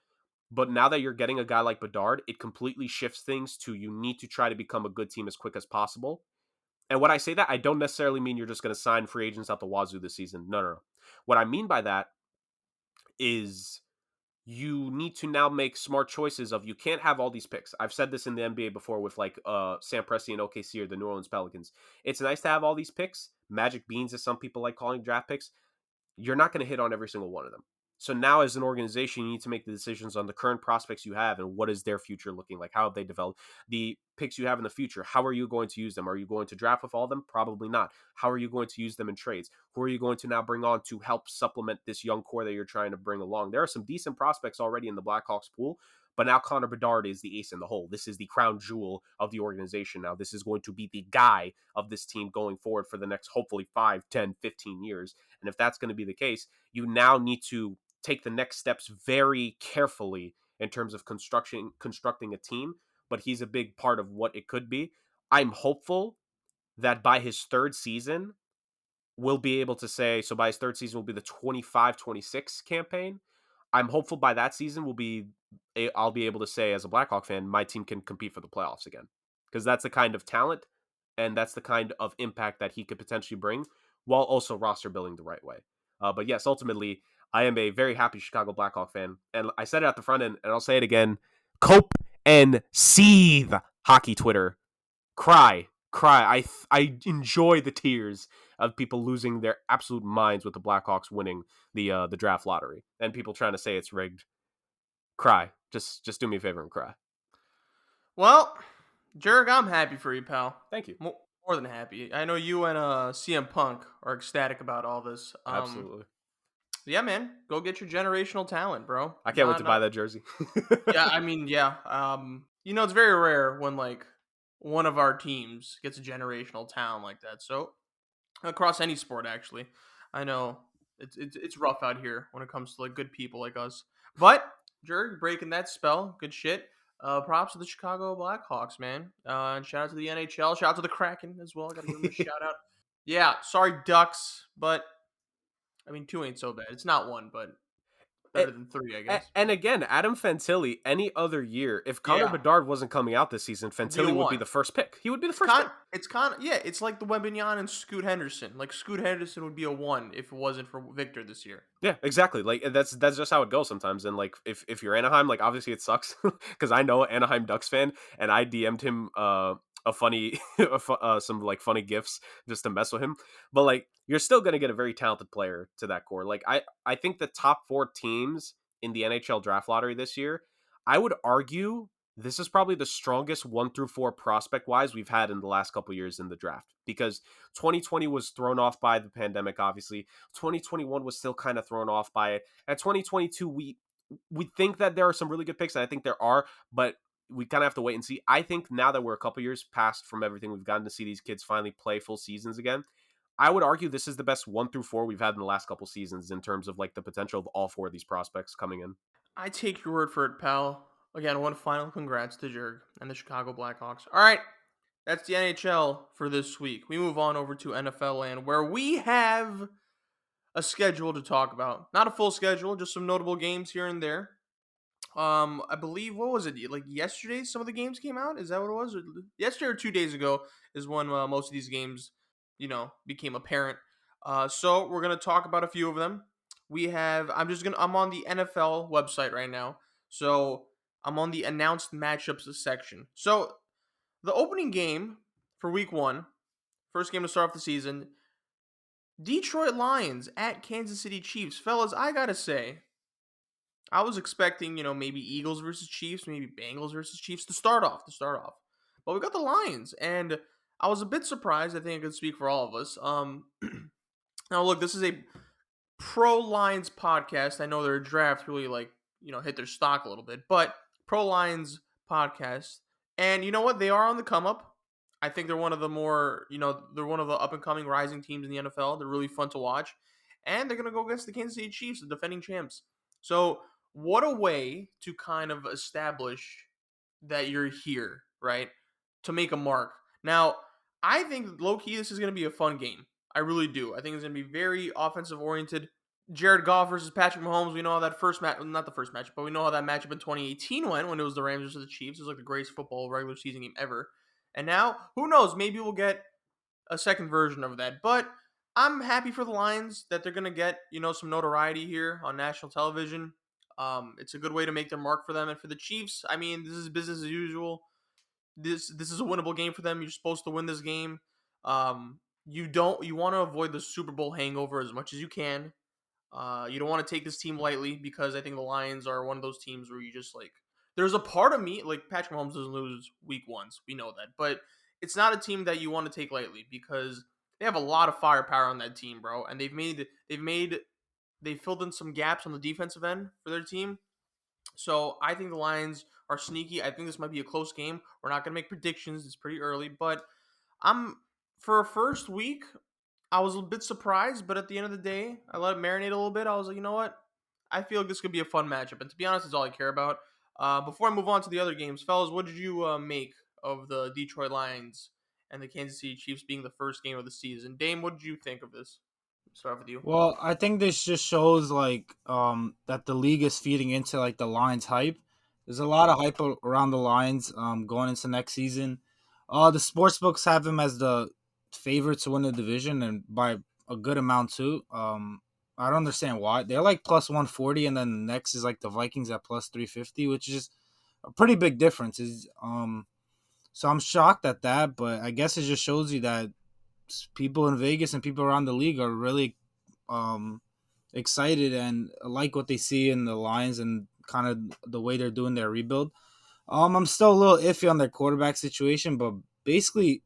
But now that you're getting a guy like Bedard, it completely shifts things to you need to try to become a good team as quick as possible. And when I say that, I don't necessarily mean you're just going to sign free agents out the wazoo this season. No. What I mean by that is you need to now make smart choices of, you can't have all these picks. I've said this in the NBA before with like Sam Presti and OKC or the New Orleans Pelicans. It's nice to have all these picks, magic beans as some people like calling draft picks. You're not going to hit on every single one of them. So now as an organization, you need to make the decisions on the current prospects you have and what is their future looking like? How have they developed? The picks you have in the future, how are you going to use them? Are you going to draft with all of them? Probably not. How are you going to use them in trades? Who are you going to now bring on to help supplement this young core that you're trying to bring along? There are some decent prospects already in the Blackhawks pool, but now Connor Bedard is the ace in the hole. This is the crown jewel of the organization now. This is going to be the guy of this team going forward for the next, hopefully, 5, 10, 15 years. And if that's going to be the case, you now need to take the next steps very carefully in terms of constructing a team, but he's a big part of what it could be. I'm hopeful that by his third season, we'll be able to say, so by his third season will be the 25-26 campaign. I'm hopeful by that season I'll be able to say as a Blackhawk fan, my team can compete for the playoffs again. Because that's the kind of talent and that's the kind of impact that he could potentially bring while also roster building the right way. But yes, ultimately, I am a very happy Chicago Blackhawk fan. And I said it at the front end, and I'll say it again. Cope and seethe, hockey Twitter. Cry. I enjoy the tears of people losing their absolute minds with the Blackhawks winning the draft lottery and people trying to say it's rigged. Cry. Just do me a favor and cry. Well, Jurg, I'm happy for you, pal. Thank you. More than happy. I know you and CM Punk are ecstatic about all this. Absolutely. Yeah, man. Go get your generational talent, bro. I can't wait to buy that jersey. Yeah, I mean, yeah. It's very rare when like one of our teams gets a generational talent like that. So across any sport, actually, I know it's rough out here when it comes to like good people like us. But Jurg, breaking that spell, good shit. Props to the Chicago Blackhawks, man. And shout out to the NHL. Shout out to the Kraken as well. Got to give them a shout out. Yeah, sorry Ducks, but I mean 2 ain't so bad. It's not 1, but better than 3, I guess. And again, Adam Fantilli, any other year, if Connor Yeah. Bedard wasn't coming out this season, Fantilli would be the first pick. He would be the first pick. It's like the Wembanyama and Scoot Henderson. Like Scoot Henderson would be a 1 if it wasn't for Victor this year. Yeah, exactly. Like that's just how it goes sometimes. And like if you're Anaheim, like obviously it sucks because I know an Anaheim Ducks fan and I DM'd him a funny some like funny gifs just to mess with him. But like you're still gonna get a very talented player to that core. Like I think the top 4 teams in the NHL draft lottery this year, I would argue this is probably the strongest 1 through 4 prospect wise we've had in the last couple years in the draft because 2020 was thrown off by the pandemic. Obviously 2021 was still kind of thrown off by it. At 2022 we think that there are some really good picks, and I think there are, but we kind of have to wait and see. I think now that we're a couple years past from everything, we've gotten to see these kids finally play full seasons again. I would argue this is the best 1 through 4 we've had in the last couple seasons in terms of like the potential of all 4 of these prospects coming in. I take your word for it, pal. Again, one final congrats to Jurg and the Chicago Blackhawks. All right, that's the NHL for this week. We move on over to NFL land, where we have a schedule to talk about. Not a full schedule, just some notable games here and there. I believe, what was it? Like yesterday, some of the games came out. Is that what it was? Or yesterday or 2 days ago is when most of these games, became apparent. So we're gonna talk about a few of them. I'm on the NFL website right now. So I'm on the announced matchups section. So the opening game for week 1, first game to start off the season, Detroit Lions at Kansas City Chiefs. Fellas, I gotta say, I was expecting, maybe Eagles versus Chiefs, maybe Bengals versus Chiefs to start off. But we got the Lions, and I was a bit surprised. I think I could speak for all of us. Now, look, this is a pro-Lions podcast. I know their draft really, hit their stock a little bit, but pro-Lions podcast. And you know what? They are on the come-up. I think they're one of the more, they're one of the up-and-coming rising teams in the NFL. They're really fun to watch. And they're going to go against the Kansas City Chiefs, the defending champs. So what a way to kind of establish that you're here, right? To make a mark. Now, I think low-key this is going to be a fun game. I really do. I think it's going to be very offensive-oriented. Jared Goff versus Patrick Mahomes. We know how that not the first match, but we know how that matchup in 2018 went when it was the Rams versus the Chiefs. It was like the greatest football regular season game ever. And now, who knows? Maybe we'll get a second version of that. But I'm happy for the Lions that they're going to get, some notoriety here on national television. It's a good way to make their mark for them. And for the Chiefs, I mean, this is business as usual. This is a winnable game for them. You're supposed to win this game. You want to avoid the Super Bowl hangover as much as you can. You don't want to take this team lightly because I think the Lions are one of those teams where you just there's a part of me, like Patrick Mahomes doesn't lose week 1, we know that, but it's not a team that you want to take lightly because they have a lot of firepower on that team, bro, and they filled in some gaps on the defensive end for their team. So I think the Lions are sneaky. I think this might be a close game. We're not gonna make predictions; it's pretty early, but for a first week, I was a bit surprised, but at the end of the day, I let it marinate a little bit. I was like, you know what? I feel like this could be a fun matchup, and to be honest, it's all I care about. Before I move on to the other games, fellas, what did you make of the Detroit Lions and the Kansas City Chiefs being the first game of the season. Dame, what did you think of this? Start with you. Well, I think this just shows that the league is feeding into like the Lions hype. There's a lot of hype around the Lions going into next season. The sports books have them as the favorite to win the division and by a good amount too. I don't understand why. They're like plus 140 and then the next is like the Vikings at plus 350, which is a pretty big difference. So I'm shocked at that, but I guess it just shows you that people in Vegas and people around the league are really um, excited and like what they see in the Lions and kind of the way they're doing their rebuild. I'm still a little iffy on their quarterback situation, but basically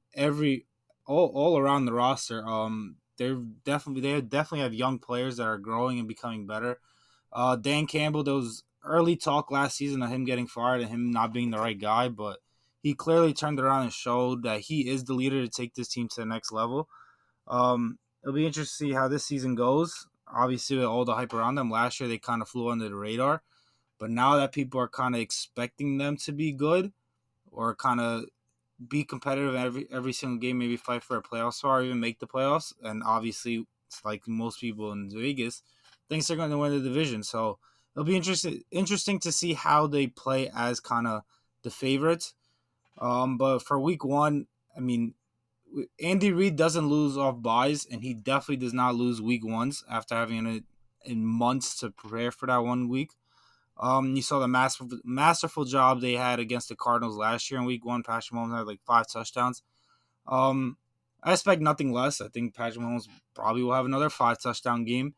all around the roster, they definitely have young players that are growing and becoming better. Dan Campbell, there was early talk last season of him getting fired and him not being the right guy, but he clearly turned it around and showed that he is the leader to take this team to the next level. It'll be interesting to see how this season goes. Obviously, with all the hype around them, last year they kind of flew under the radar. But now that people are kind of expecting them to be good or kind of be competitive every single game, maybe fight for a playoff spot or even make the playoffs, and obviously, it's like most people in Vegas, thinks they're going to win the division. So it'll be interesting to see how they play as kind of the favorites. But for week one, I mean, Andy Reid doesn't lose off buys, and he definitely does not lose week ones after having it in months to prepare for that 1 week. You saw the masterful job they had against the Cardinals last year in week one. Patrick Mahomes had like 5 touchdowns. I expect nothing less. I think Patrick Mahomes probably will have another 5 touchdown game.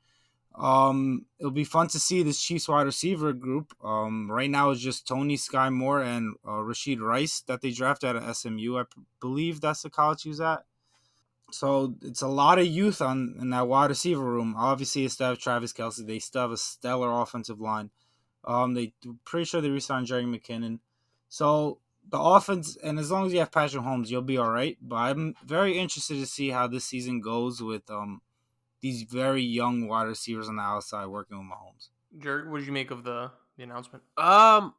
It'll be fun to see this Chiefs wide receiver group. Right now it's just Tony Sky Moore and Rashid Rice that they drafted at SMU. Believe that's the college he was at. So it's a lot of youth in that wide receiver room. Obviously, they still have Travis Kelce. They still have a stellar offensive line. They pretty sure they re-signed Jerry McKinnon. So the offense, and as long as you have Patrick Mahomes, you'll be all right. But I'm very interested to see how this season goes with these very young wide receivers on the outside working with Mahomes. Jared, what did you make of the announcement? I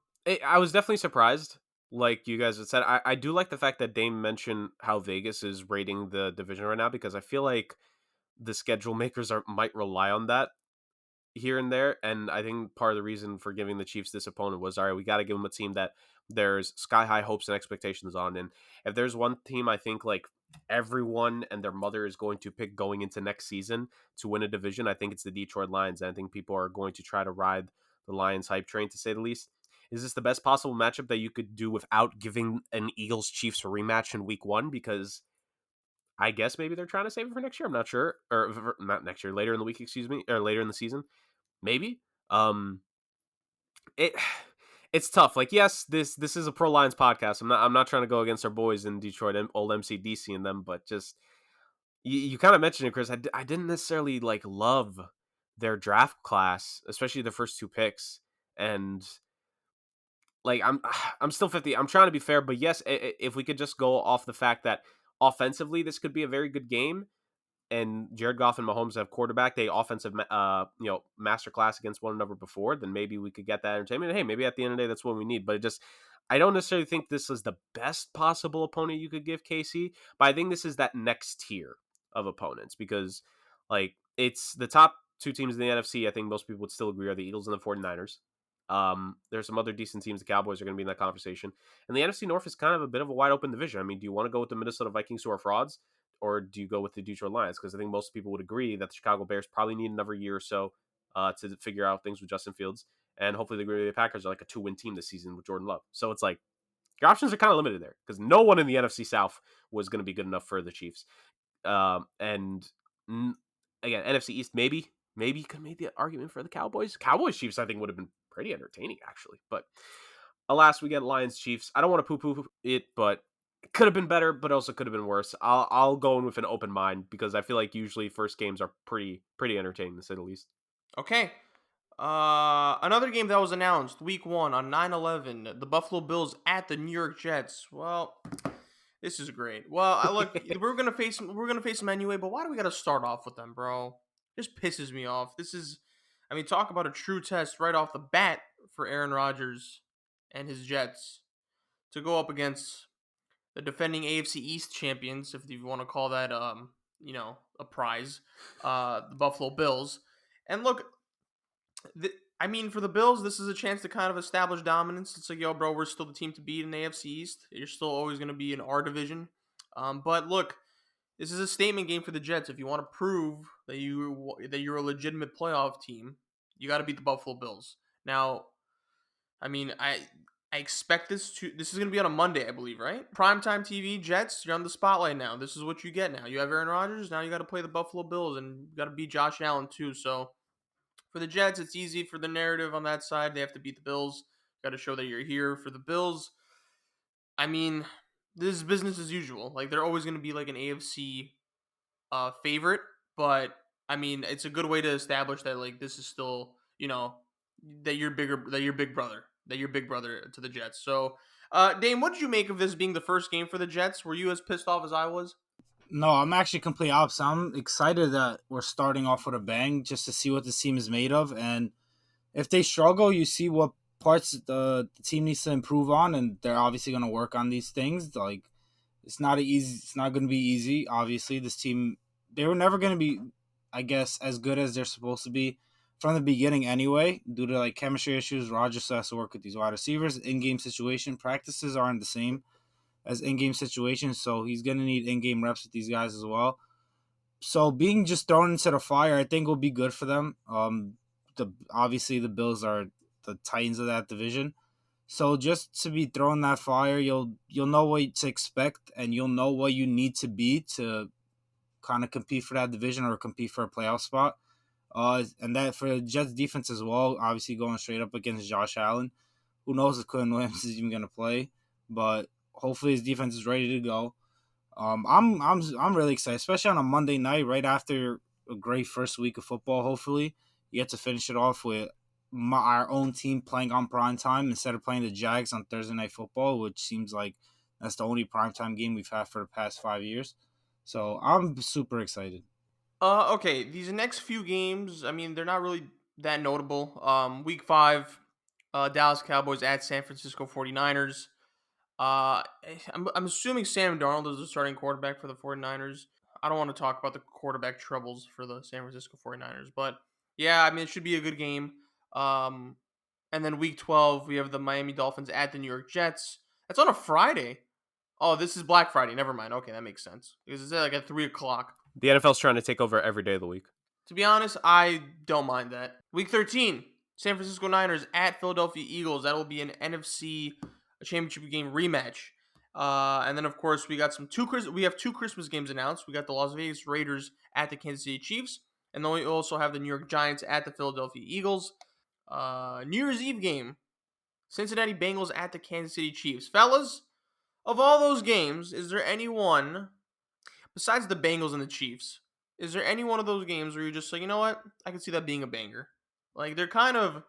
was definitely surprised. Like you guys had said, I do like the fact that Dame mentioned how Vegas is rating the division right now because I feel like the schedule makers might rely on that here and there. And I think part of the reason for giving the Chiefs this opponent was, all right, we got to give them a team that there's sky high hopes and expectations on. And if there's one team I think like everyone and their mother is going to pick going into next season to win a division, I think it's the Detroit Lions. And I think people are going to try to ride the Lions hype train, to say the least. Is this the best possible matchup that you could do without giving an Eagles Chiefs rematch in week one? Because I guess maybe they're trying to save it for next year. I'm not sure. Or not next year, later in the week, excuse me, or later in the season. Maybe. Um it it's tough. Like, yes, this is a pro Lions podcast. I'm not trying to go against our boys in Detroit, old MCDC and them, but just you kind of mentioned it, Chris. I didn't necessarily like love their draft class, especially the first 2 picks. And like I'm still 50. I'm trying to be fair, but yes, if we could just go off the fact that offensively this could be a very good game, and Jared Goff and Mahomes have quarterback they offensive masterclass against one another before, then maybe we could get that entertainment. Hey, maybe at the end of the day that's what we need. But I don't necessarily think this is the best possible opponent you could give KC, but I think this is that next tier of opponents because like it's the top 2 teams in the NFC. I think most people would still agree are the Eagles and the 49ers. There's some other decent teams. The Cowboys are going to be in that conversation, and the NFC North is kind of a bit of a wide open division. I mean, do you want to go with the Minnesota Vikings, who are frauds, or do you go with the Detroit Lions? Because I think most people would agree that the Chicago Bears probably need another year or so to figure out things with Justin Fields, and hopefully the Green Bay Packers are like a 2-win team this season with Jordan Love. So it's like your options are kind of limited there because no one in the NFC South was going to be good enough for the Chiefs. And again, NFC East, maybe you could make the argument for the Cowboys. Cowboys Chiefs, I think, would have been pretty entertaining, actually. But alas, we get Lions Chiefs. I don't want to poo-poo it, but it could have been better, but also could have been worse. I'll go in with an open mind because I feel like usually first games are pretty entertaining, to say the least. Okay. Another game that was announced week 1 on 9/11, the Buffalo Bills at the New York Jets. Well, this is great. Well, look, we're gonna face them anyway, but why do we gotta start off with them, bro? Just pisses me off. I mean, talk about a true test right off the bat for Aaron Rodgers and his Jets to go up against the defending AFC East champions, if you want to call that, a prize, the Buffalo Bills. And look, I mean, for the Bills, this is a chance to kind of establish dominance. It's like, yo, bro, we're still the team to beat in the AFC East. You're still always going to be in our division. But look, this is a statement game for the Jets. If you want to prove that you're a legitimate playoff team, you got to beat the Buffalo Bills. Now, I mean, I expect this is going to be on a Monday, I believe, right? Primetime TV, Jets, you're on the spotlight now. This is what you get now. You have Aaron Rodgers, now you got to play the Buffalo Bills, and you got to beat Josh Allen too. So for the Jets, it's easy for the narrative on that side. They have to beat the Bills. Got to show that you're here. For the Bills, I mean, this is business as usual. Like, they're always going to be like an AFC favorite, but I mean, it's a good way to establish that, like, this is still, that you're bigger, that you're big brother, to the Jets. So, Dame, what did you make of this being the first game for the Jets? Were you as pissed off as I was? No, I'm actually complete opposite. I'm excited that we're starting off with a bang just to see what this team is made of. And if they struggle, you see what parts the team needs to improve on, and they're obviously going to work on these things. Like, it's not going to be easy. Obviously, this team, they were never going to be, I guess, as good as they're supposed to be from the beginning anyway, due to like chemistry issues. Rodgers has to work with these wide receivers. In-game situation practices aren't the same as in-game situations, so he's going to need in-game reps with these guys as well. So being just thrown into the fire, I think will be good for them. Obviously the Bills are the Titans of that division, so just to be thrown in that fire, you'll know what to expect, and you'll know what you need to be to kind of compete for that division or compete for a playoff spot. And that for the Jets defense as well, obviously going straight up against Josh Allen. Who knows if Quinn Williams is even going to play, but hopefully his defense is ready to go. I'm really excited, especially on a Monday night right after a great first week of football. Hopefully, you get to finish it off with our own team playing on prime time instead of playing the Jags on Thursday Night Football, which seems like that's the only primetime game we've had for the past 5 years. So I'm super excited. Okay, these next few games, I mean, they're not really that notable. Week 5, Dallas Cowboys at San Francisco 49ers. I'm assuming Sam Darnold is the starting quarterback for the 49ers. I don't want to talk about the quarterback troubles for the San Francisco 49ers, but yeah, I mean, it should be a good game. Um, and then week 12, we have the Miami Dolphins at the New York Jets. That's on a Friday. Oh, this is Black Friday. Never mind. Okay, that makes sense. Because it's like at 3 o'clock. The NFL's trying to take over every day of the week. To be honest, I don't mind that. Week 13, San Francisco Niners at Philadelphia Eagles. That will be an NFC championship game rematch. And then, of course, we have two Christmas games announced. We got the Las Vegas Raiders at the Kansas City Chiefs. And then we also have the New York Giants at the Philadelphia Eagles. New Year's Eve game, Cincinnati Bengals at the Kansas City Chiefs. Fellas, of all those games, is there anyone, besides the Bengals and the Chiefs, is there any one of those games where you're just like, you know what? I can see that being a banger. Like, they're kind of,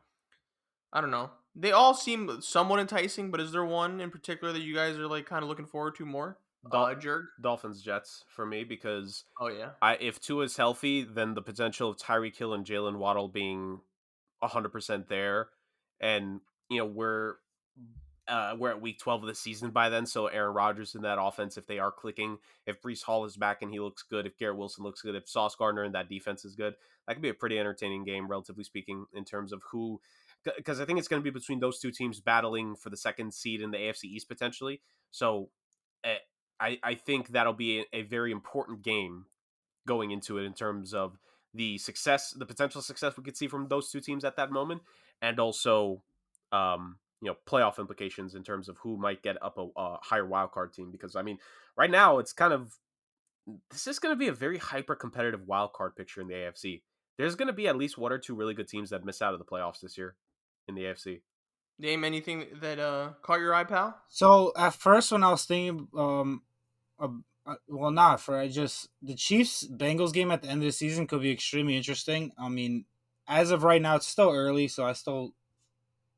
I don't know. They all seem somewhat enticing, but is there one in particular that you guys are like kind of looking forward to more? Jerg? Dolphins Jets for me, because Oh, yeah. if Tua is healthy, then the potential of Tyreek Hill and Jalen Waddle being 100% there, and we're at week 12 of the season by then, so Aaron Rodgers in that offense, if they are clicking, if Breece Hall is back and he looks good, if Garrett Wilson looks good, if Sauce Gardner and that defense is good, that could be a pretty entertaining game, relatively speaking, in terms of who, because I think it's going to be between those two teams battling for the second seed in the AFC East potentially. So I think that'll be a very important game going into it in terms of the potential success we could see from those two teams at that moment, and also playoff implications in terms of who might get up a higher wildcard team. Because I mean, right now this is going to be a very hyper competitive wildcard picture in the AFC. There's going to be at least one or two really good teams that miss out of the playoffs this year in the AFC. Name anything that caught your eye, pal? So at first, when I was thinking, the Chiefs Bengals game at the end of the season could be extremely interesting. I mean, as of right now, it's still early, so I still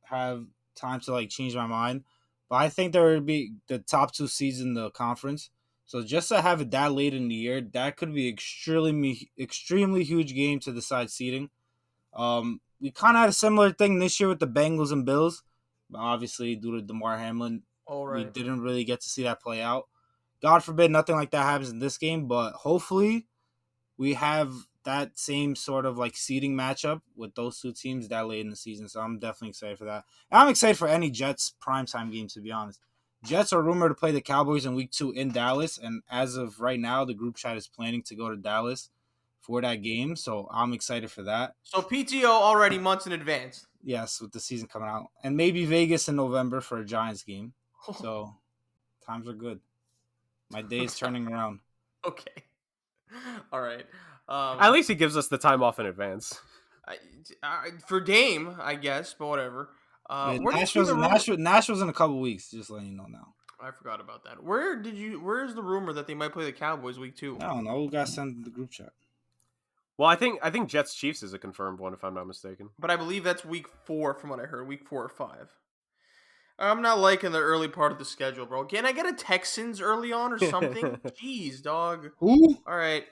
have time to like change my mind. But I think there would be the top two seeds in the conference. So just to have it that late in the year, that could be extremely huge game to decide seeding. We kind of had a similar thing this year with the Bengals and Bills, but obviously due to DeMar Hamlin, we didn't really get to see that play out. God forbid nothing like that happens in this game, but hopefully we have that same sort of like seeding matchup with those two teams that late in the season. So I'm definitely excited for that. And I'm excited for any Jets primetime game, to be honest. Jets are rumored to play the Cowboys in week 2 in Dallas. And as of right now, the group chat is planning to go to Dallas for that game. So I'm excited for that. So PTO already months in advance. Yes, with the season coming out. And maybe Vegas in November for a Giants game. So times are good. My day is turning around. Okay. All right. At least he gives us the time off in advance. For Dame, I guess, but whatever. Yeah, Where did you see the rumor? Nashville's in a couple weeks. Just letting you know now. I forgot about that. Where's the rumor that they might play the Cowboys week 2? I don't know. Who got sent in the group chat? Well, I think Jets Chiefs is a confirmed one if I'm not mistaken. But I believe that's week 4 from what I heard. Week 4 or 5. I'm not liking the early part of the schedule, bro. Can I get a Texans early on or something? Jeez, dog. Who? All right.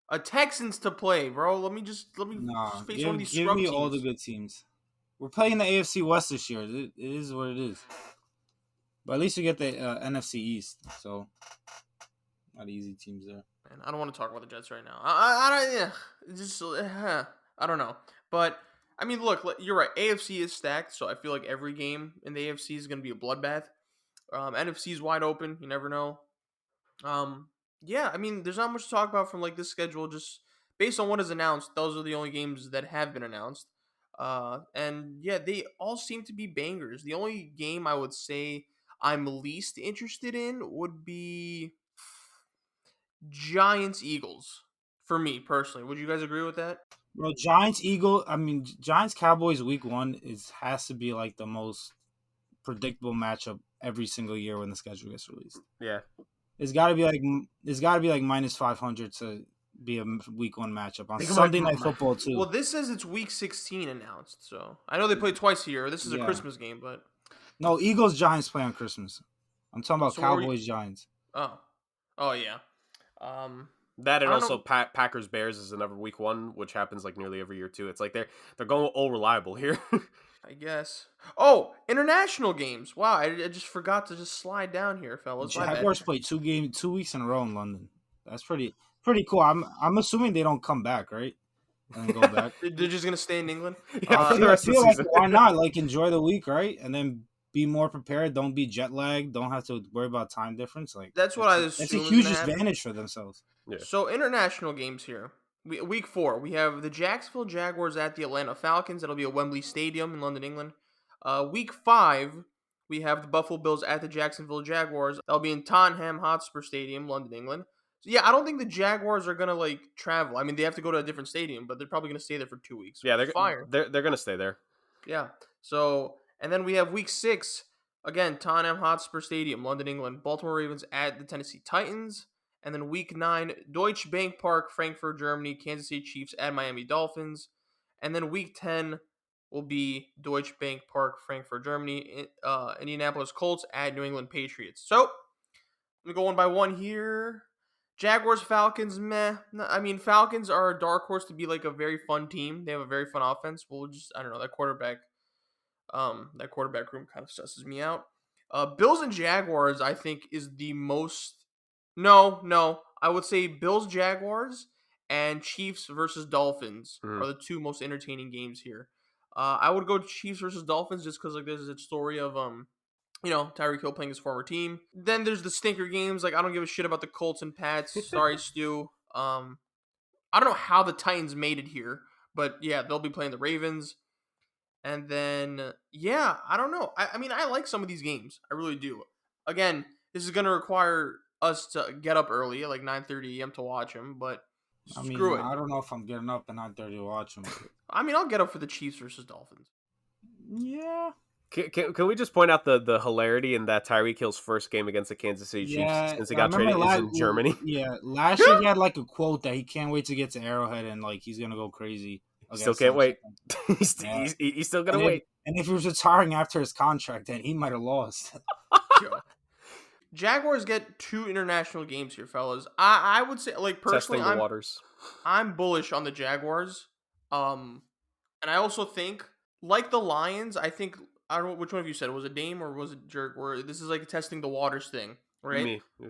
A Texans to play, bro. Let me Nah, face one of these give scrub me teams. all the good teams. We're playing the AFC West this year. It is what it is. But at least you get the NFC East. So, not easy teams there. Man, I don't want to talk about the Jets right now. I don't know. But I mean, look, you're right. AFC is stacked, so I feel like every game in the AFC is going to be a bloodbath. NFC is wide open. You never know. Yeah, I mean, there's not much to talk about from like this schedule. Just based on what is announced, those are the only games that have been announced. And yeah, they all seem to be bangers. The only game I would say I'm least interested in would be Giants Eagles for me personally. Would you guys agree with that? Bro, Giants Cowboys week 1 has to be like the most predictable matchup every single year when the schedule gets released. Yeah. It's got to be like minus 500 to be a week 1 matchup on Sunday Night Football too. Well, this says it's week 16 announced, so I know they play twice a year. This is a Christmas game, but no, Eagles Giants play on Christmas. I'm talking about Cowboys Giants. Oh yeah. That and also Packers Bears is another week 1, which happens like nearly every year too. It's like they're going all reliable here. I guess. Oh, international games. Wow, I just forgot to just slide down here, fellas. Jaguars play 2 weeks in a row in London. That's pretty cool. I'm assuming they don't come back, right? And then go back. They're just gonna stay in England. Yeah, for the rest of the season. Why not? Like enjoy the week, right? And then be more prepared. Don't be jet lagged. Don't have to worry about time difference. Like that's what I assume. It's a huge advantage for themselves. Yeah. So international games here. Week 4, we have the Jacksonville Jaguars at the Atlanta Falcons. That'll be at Wembley Stadium in London, England. Week 5, we have the Buffalo Bills at the Jacksonville Jaguars. That'll be in Tottenham Hotspur Stadium, London, England. So yeah, I don't think the Jaguars are gonna like travel. I mean, they have to go to a different stadium, but they're probably gonna stay there for 2 weeks. Yeah, they're gonna stay there. Yeah. So and then we have week 6, again, Tottenham Hotspur Stadium, London, England. Baltimore Ravens at the Tennessee Titans. And then week 9, Deutsche Bank Park, Frankfurt, Germany, Kansas City Chiefs at Miami Dolphins. And then week 10 will be Deutsche Bank Park, Frankfurt, Germany, Indianapolis Colts at New England Patriots. So, let me go one by one here. Jaguars, Falcons, meh. I mean, Falcons are a dark horse to be like a very fun team. They have a very fun offense. I don't know, that quarterback room kind of stresses me out. Bills and Jaguars, I think, is the most... No. I would say Bills, Jaguars, and Chiefs versus Dolphins are the 2 most entertaining games here. I would go Chiefs versus Dolphins just because like there's a story of Tyreek Hill playing his former team. Then there's the stinker games. Like I don't give a shit about the Colts and Pats. Sorry, Stu. I don't know how the Titans made it here, but yeah, they'll be playing the Ravens. And then I don't know. I mean, I like some of these games. I really do. Again, this is gonna require us to get up early at like 9:30 a.m. to watch him, but screw it. I don't know if I'm getting up at 9:30 to watch him. I mean, I'll get up for the Chiefs versus Dolphins. Yeah. Can we just point out the hilarity in that Tyreek Hill's first game against the Kansas City Chiefs since he got traded is in Germany? Yeah, last year he had like a quote that he can't wait to get to Arrowhead and like he's gonna go crazy. Still can't wait. He's still gonna wait. And if he was retiring after his contract, then he might have lost. Jaguars get 2 international games here, fellas. I would say, like, personally, Testing the waters. I'm bullish on the Jaguars. And I also think, like the Lions, I don't know which one of you said it. Was it Dame or was it Jerk? Where this is like a testing the waters thing, right? Me. Yeah.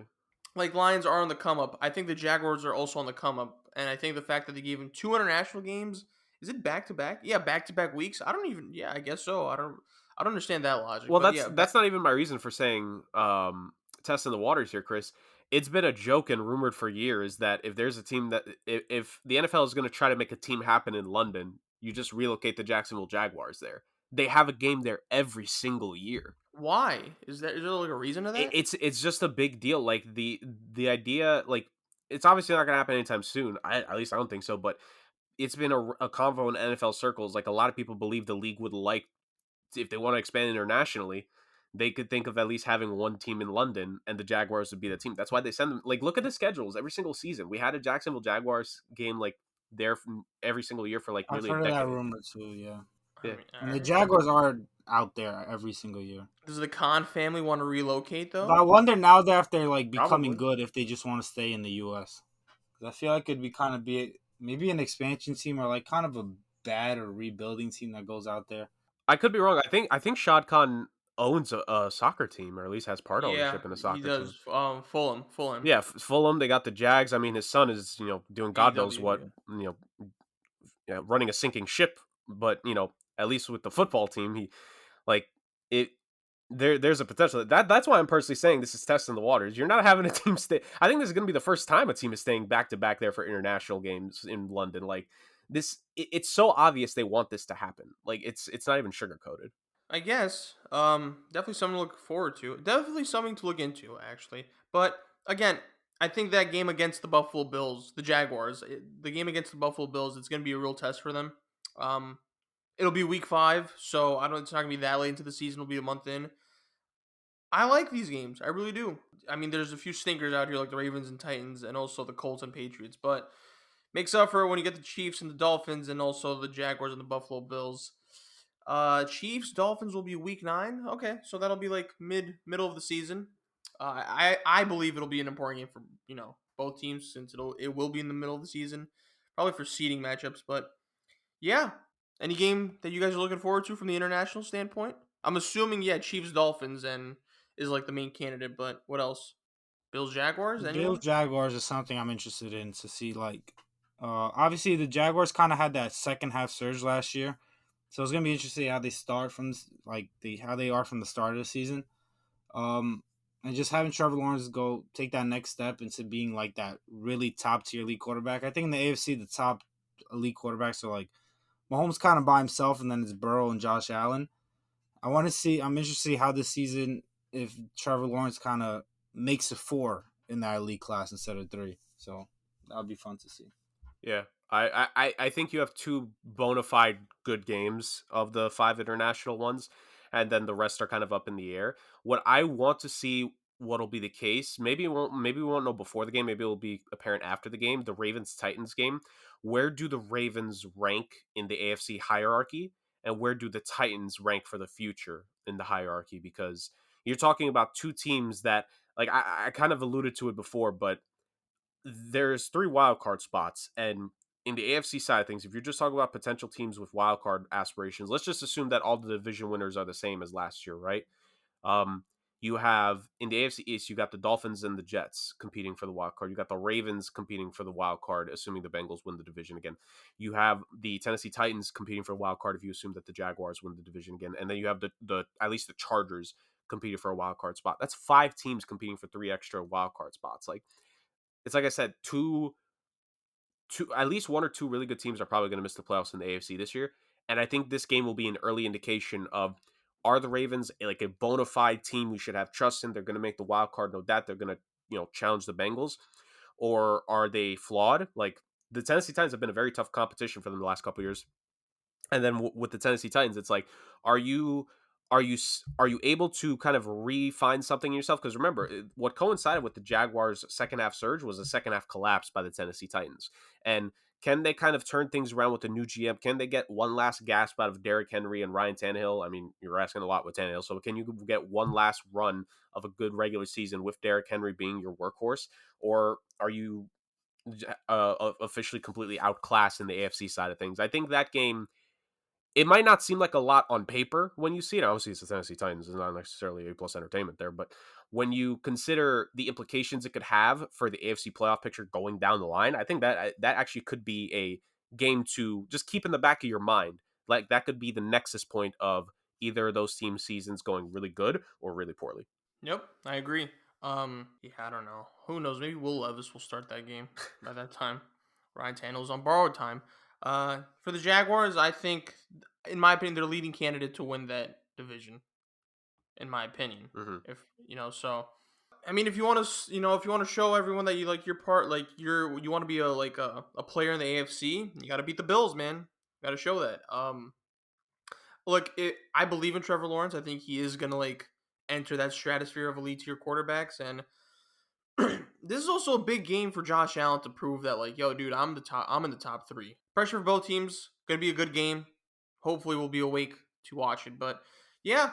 like Lions are on the come up. I think the Jaguars are also on the come up, and I think the fact that they gave him 2 international games, is it back to back? Yeah, back to back weeks. I don't even. Yeah, I guess so. I don't understand that logic, Well, but that's yeah, that's not even my reason for saying testing the waters here, Chris. It's been a joke and rumored for years that if there's a team that if the NFL is going to try to make a team happen in London, you just relocate the Jacksonville Jaguars there. They have a game there every single year. why is there like a reason to that? It's just a big deal. Like the idea, like it's obviously not going to happen anytime soon. At least I don't think so. But it's been a convo in NFL circles. Like a lot of people believe the league would like if they want to expand internationally, they could think of at least having one team in London, and the Jaguars would be the team. That's why they send them. Like, look at the schedules every single season. We had a Jacksonville Jaguars game like there from every single year for like I've nearly a heard of that decade. rumor too. Yeah, I Yeah, mean, and the alright. Jaguars are out there every single year. Does the Khan family want to relocate But I though? wonder now that if they're like becoming probably. good, if they just want to stay in the U.S. 'Cause I feel like it'd be kind of be maybe an expansion team or like kind of a bad or rebuilding team that goes out there. I could be wrong. I think Shad Khan owns a soccer team, or at least has part Yeah, ownership in a he soccer team. does. Fulham, Yeah, Fulham. They got the Jags. I mean, his son is doing God knows AW. what Yeah. running a sinking ship. But at least with the football team, he like it. There's a potential that's why I'm personally saying this is testing the waters. You're not having a team stay. I think this is going to be the first time a team is staying back to back there for international games in London. Like this, it's so obvious they want this to happen. Like it's not even sugar coated. I guess. Definitely something to look forward to. Definitely something to look into, actually. But again, I think that game against the Buffalo Bills, the Jaguars, the game against the Buffalo Bills, it's going to be a real test for them. Um, it'll be week 5, so I don't. It's not going to be that late into the season. It'll be a month in. I like these games. I really do. I mean, there's a few stinkers out here like the Ravens and Titans, and also the Colts and Patriots, but makes up for it when you get the Chiefs and the Dolphins, and also the Jaguars and the Buffalo Bills. Chiefs Dolphins will be week 9. Okay, so that'll be like middle of the season. I believe it'll be an important game for both teams since it will be in the middle of the season, probably for seeding matchups. But yeah, any game that you guys are looking forward to from the international standpoint? I'm assuming Chiefs Dolphins and is like the main candidate, but what else? Bills Jaguars? Bills Anyone? Jaguars is something I'm interested in to see. Like, obviously the Jaguars kind of had that second half surge last year, so it's gonna be interesting how they start from how they are from the start of the season. Um, and just having Trevor Lawrence go take that next step into being like that really top tier elite quarterback. I think in the AFC the top elite quarterbacks are like Mahomes kind of by himself, and then it's Burrow and Josh Allen. I want to see. I'm interested to see how this season if Trevor Lawrence kind of makes a 4 in that elite class instead of 3. So that would be fun to see. Yeah. I think you have two bona fide good games of the 5 international ones, and then the rest are kind of up in the air. What I want to see what'll be the case, maybe we won't know before the game, maybe it'll be apparent after the game, the Ravens Titans game. Where do the Ravens rank in the AFC hierarchy? And where do the Titans rank for the future in the hierarchy? Because you're talking about two teams that like I kind of alluded to it before, but there's 3 wild card spots, and in the AFC side of things, if you're just talking about potential teams with wild card aspirations, let's just assume that all the division winners are the same as last year, right? Um, you have in the AFC East, you got the Dolphins and the Jets competing for the wild card. You got the Ravens competing for the wild card, assuming the Bengals win the division again. You have the Tennessee Titans competing for a wild card if you assume that the Jaguars win the division again, and then you have the at least the Chargers competing for a wild card spot. That's 5 teams competing for 3 extra wild card spots. Like it's like I said, two at least 1 or 2 really good teams are probably going to miss the playoffs in the AFC this year, and I think this game will be an early indication of are the Ravens like a bona fide team we should have trust in? They're going to make the wild card, no doubt. They're going to challenge the Bengals, or are they flawed? Like the Tennessee Titans have been a very tough competition for them the last couple of years. And then with the Tennessee Titans, it's like, are you are you able to kind of refine something in yourself? Because remember, what coincided with the Jaguars' second half surge was a second half collapse by the Tennessee Titans. And can they kind of turn things around with the new GM? Can they get one last gasp out of Derrick Henry and Ryan Tannehill? I mean, you're asking a lot with Tannehill. So can you get one last run of a good regular season with Derrick Henry being your workhorse? Or are you officially completely outclassed in the AFC side of things? I think that game, it might not seem like a lot on paper when you see it. Obviously, it's the Tennessee Titans. It's not necessarily A plus entertainment there, but when you consider the implications it could have for the AFC playoff picture going down the line, I think that actually could be a game to just keep in the back of your mind. Like that could be the nexus point of either of those team seasons going really good or really poorly. Yep, I agree. Yeah, I don't know. Who knows? Maybe Will Levis will start that game by that time. Ryan Tannehill's on borrowed time. For the Jaguars, I think, in my opinion, they're leading candidate to win that division. In my opinion, Mm-hmm. if so, I mean, if you want to, if you want to show everyone that you like your part, like you want to be a player in the AFC, you got to beat the Bills, man. Got to show that. Look, I believe in Trevor Lawrence. I think he is gonna enter that stratosphere of elite tier quarterbacks, and this is also a big game for Josh Allen to prove that, yo, dude, I'm in the top 3. Pressure for both teams. Gonna be a good game. Hopefully, we'll be awake to watch it. But yeah,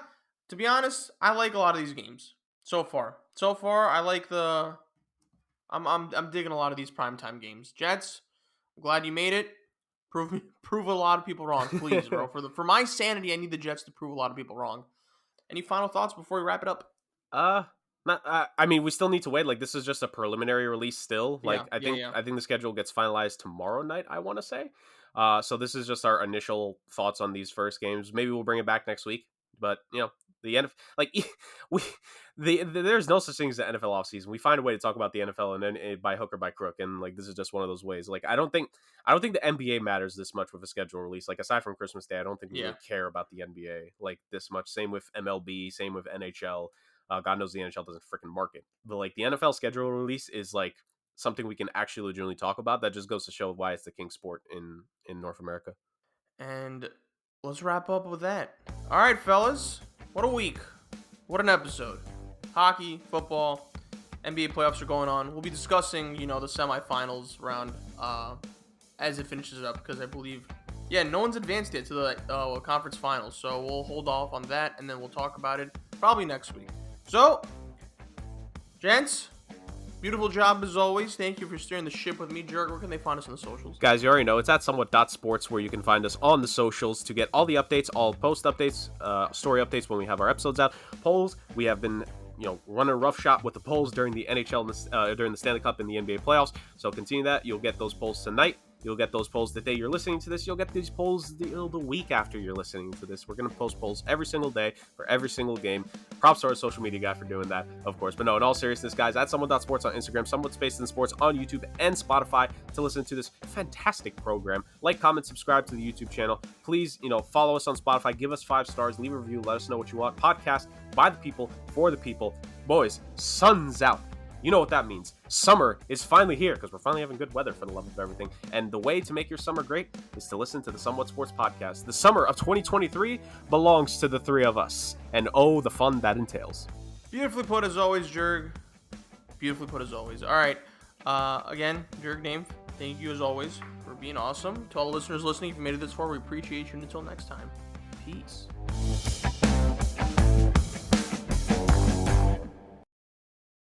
to be honest, I like a lot of these games so far. I like I'm digging a lot of these primetime games. Jets, I'm glad you made it. Prove a lot of people wrong, please, bro. For my sanity, I need the Jets to prove a lot of people wrong. Any final thoughts before we wrap it up? Not. I mean, we still need to wait. Like, this is just a preliminary release. Still, like, Yeah. I think the schedule gets finalized tomorrow night. I want to say. So this is just our initial thoughts on these first games. Maybe we'll bring it back next week. But the NFL, like there's no such thing as the NFL offseason. We find a way to talk about the NFL, and then by hook or by crook. And like this is just one of those ways. Like I don't think the NBA matters this much with a schedule release. Like aside from Christmas Day, I don't think we really care about the NBA like this much. Same with MLB, same with NHL. God knows the NHL doesn't freaking market, but like the NFL schedule release is like something we can actually legitimately talk about. That just goes to show why it's the king sport in North America. And let's wrap up with that. All right, fellas. What a week. What an episode. Hockey, football, NBA playoffs are going on. We'll be discussing, the semifinals round as it finishes up because I believe, no one's advanced yet to the conference finals. So we'll hold off on that and then we'll talk about it probably next week. So, gents, beautiful job as always. Thank you for steering the ship with me, Jerk. Where can they find us on the socials? Guys, you already know it's at somewhat.sports where you can find us on the socials to get all the updates, all post updates, story updates when we have our episodes out. Polls, we have been running roughshod with the polls during the NHL, during the Stanley Cup and the NBA playoffs. So continue that. You'll get those polls tonight. You'll get those polls the day you're listening to this. You'll get these polls the week after you're listening to this. We're going to post polls every single day for every single game. Props to our social media guy for doing that, of course. But no, in all seriousness, guys, at somewhat.sports on Instagram, somewhat space in sports on YouTube and Spotify to listen to this fantastic program. Like, comment, subscribe to the YouTube channel. Please, follow us on Spotify. Give us 5 stars. Leave a review. Let us know what you want. Podcast by the people, for the people. Boys, sun's out. You know what that means. Summer is finally here because we're finally having good weather for the love of everything. And the way to make your summer great is to listen to the Somewhat Sports Podcast. The summer of 2023 belongs to the 3 of us. And oh, the fun that entails. Beautifully put as always, Jerg. Beautifully put as always. All right. Again, Jerg Dame, thank you as always for being awesome. To all the listeners listening, if you made it this far, we appreciate you. And until next time, peace.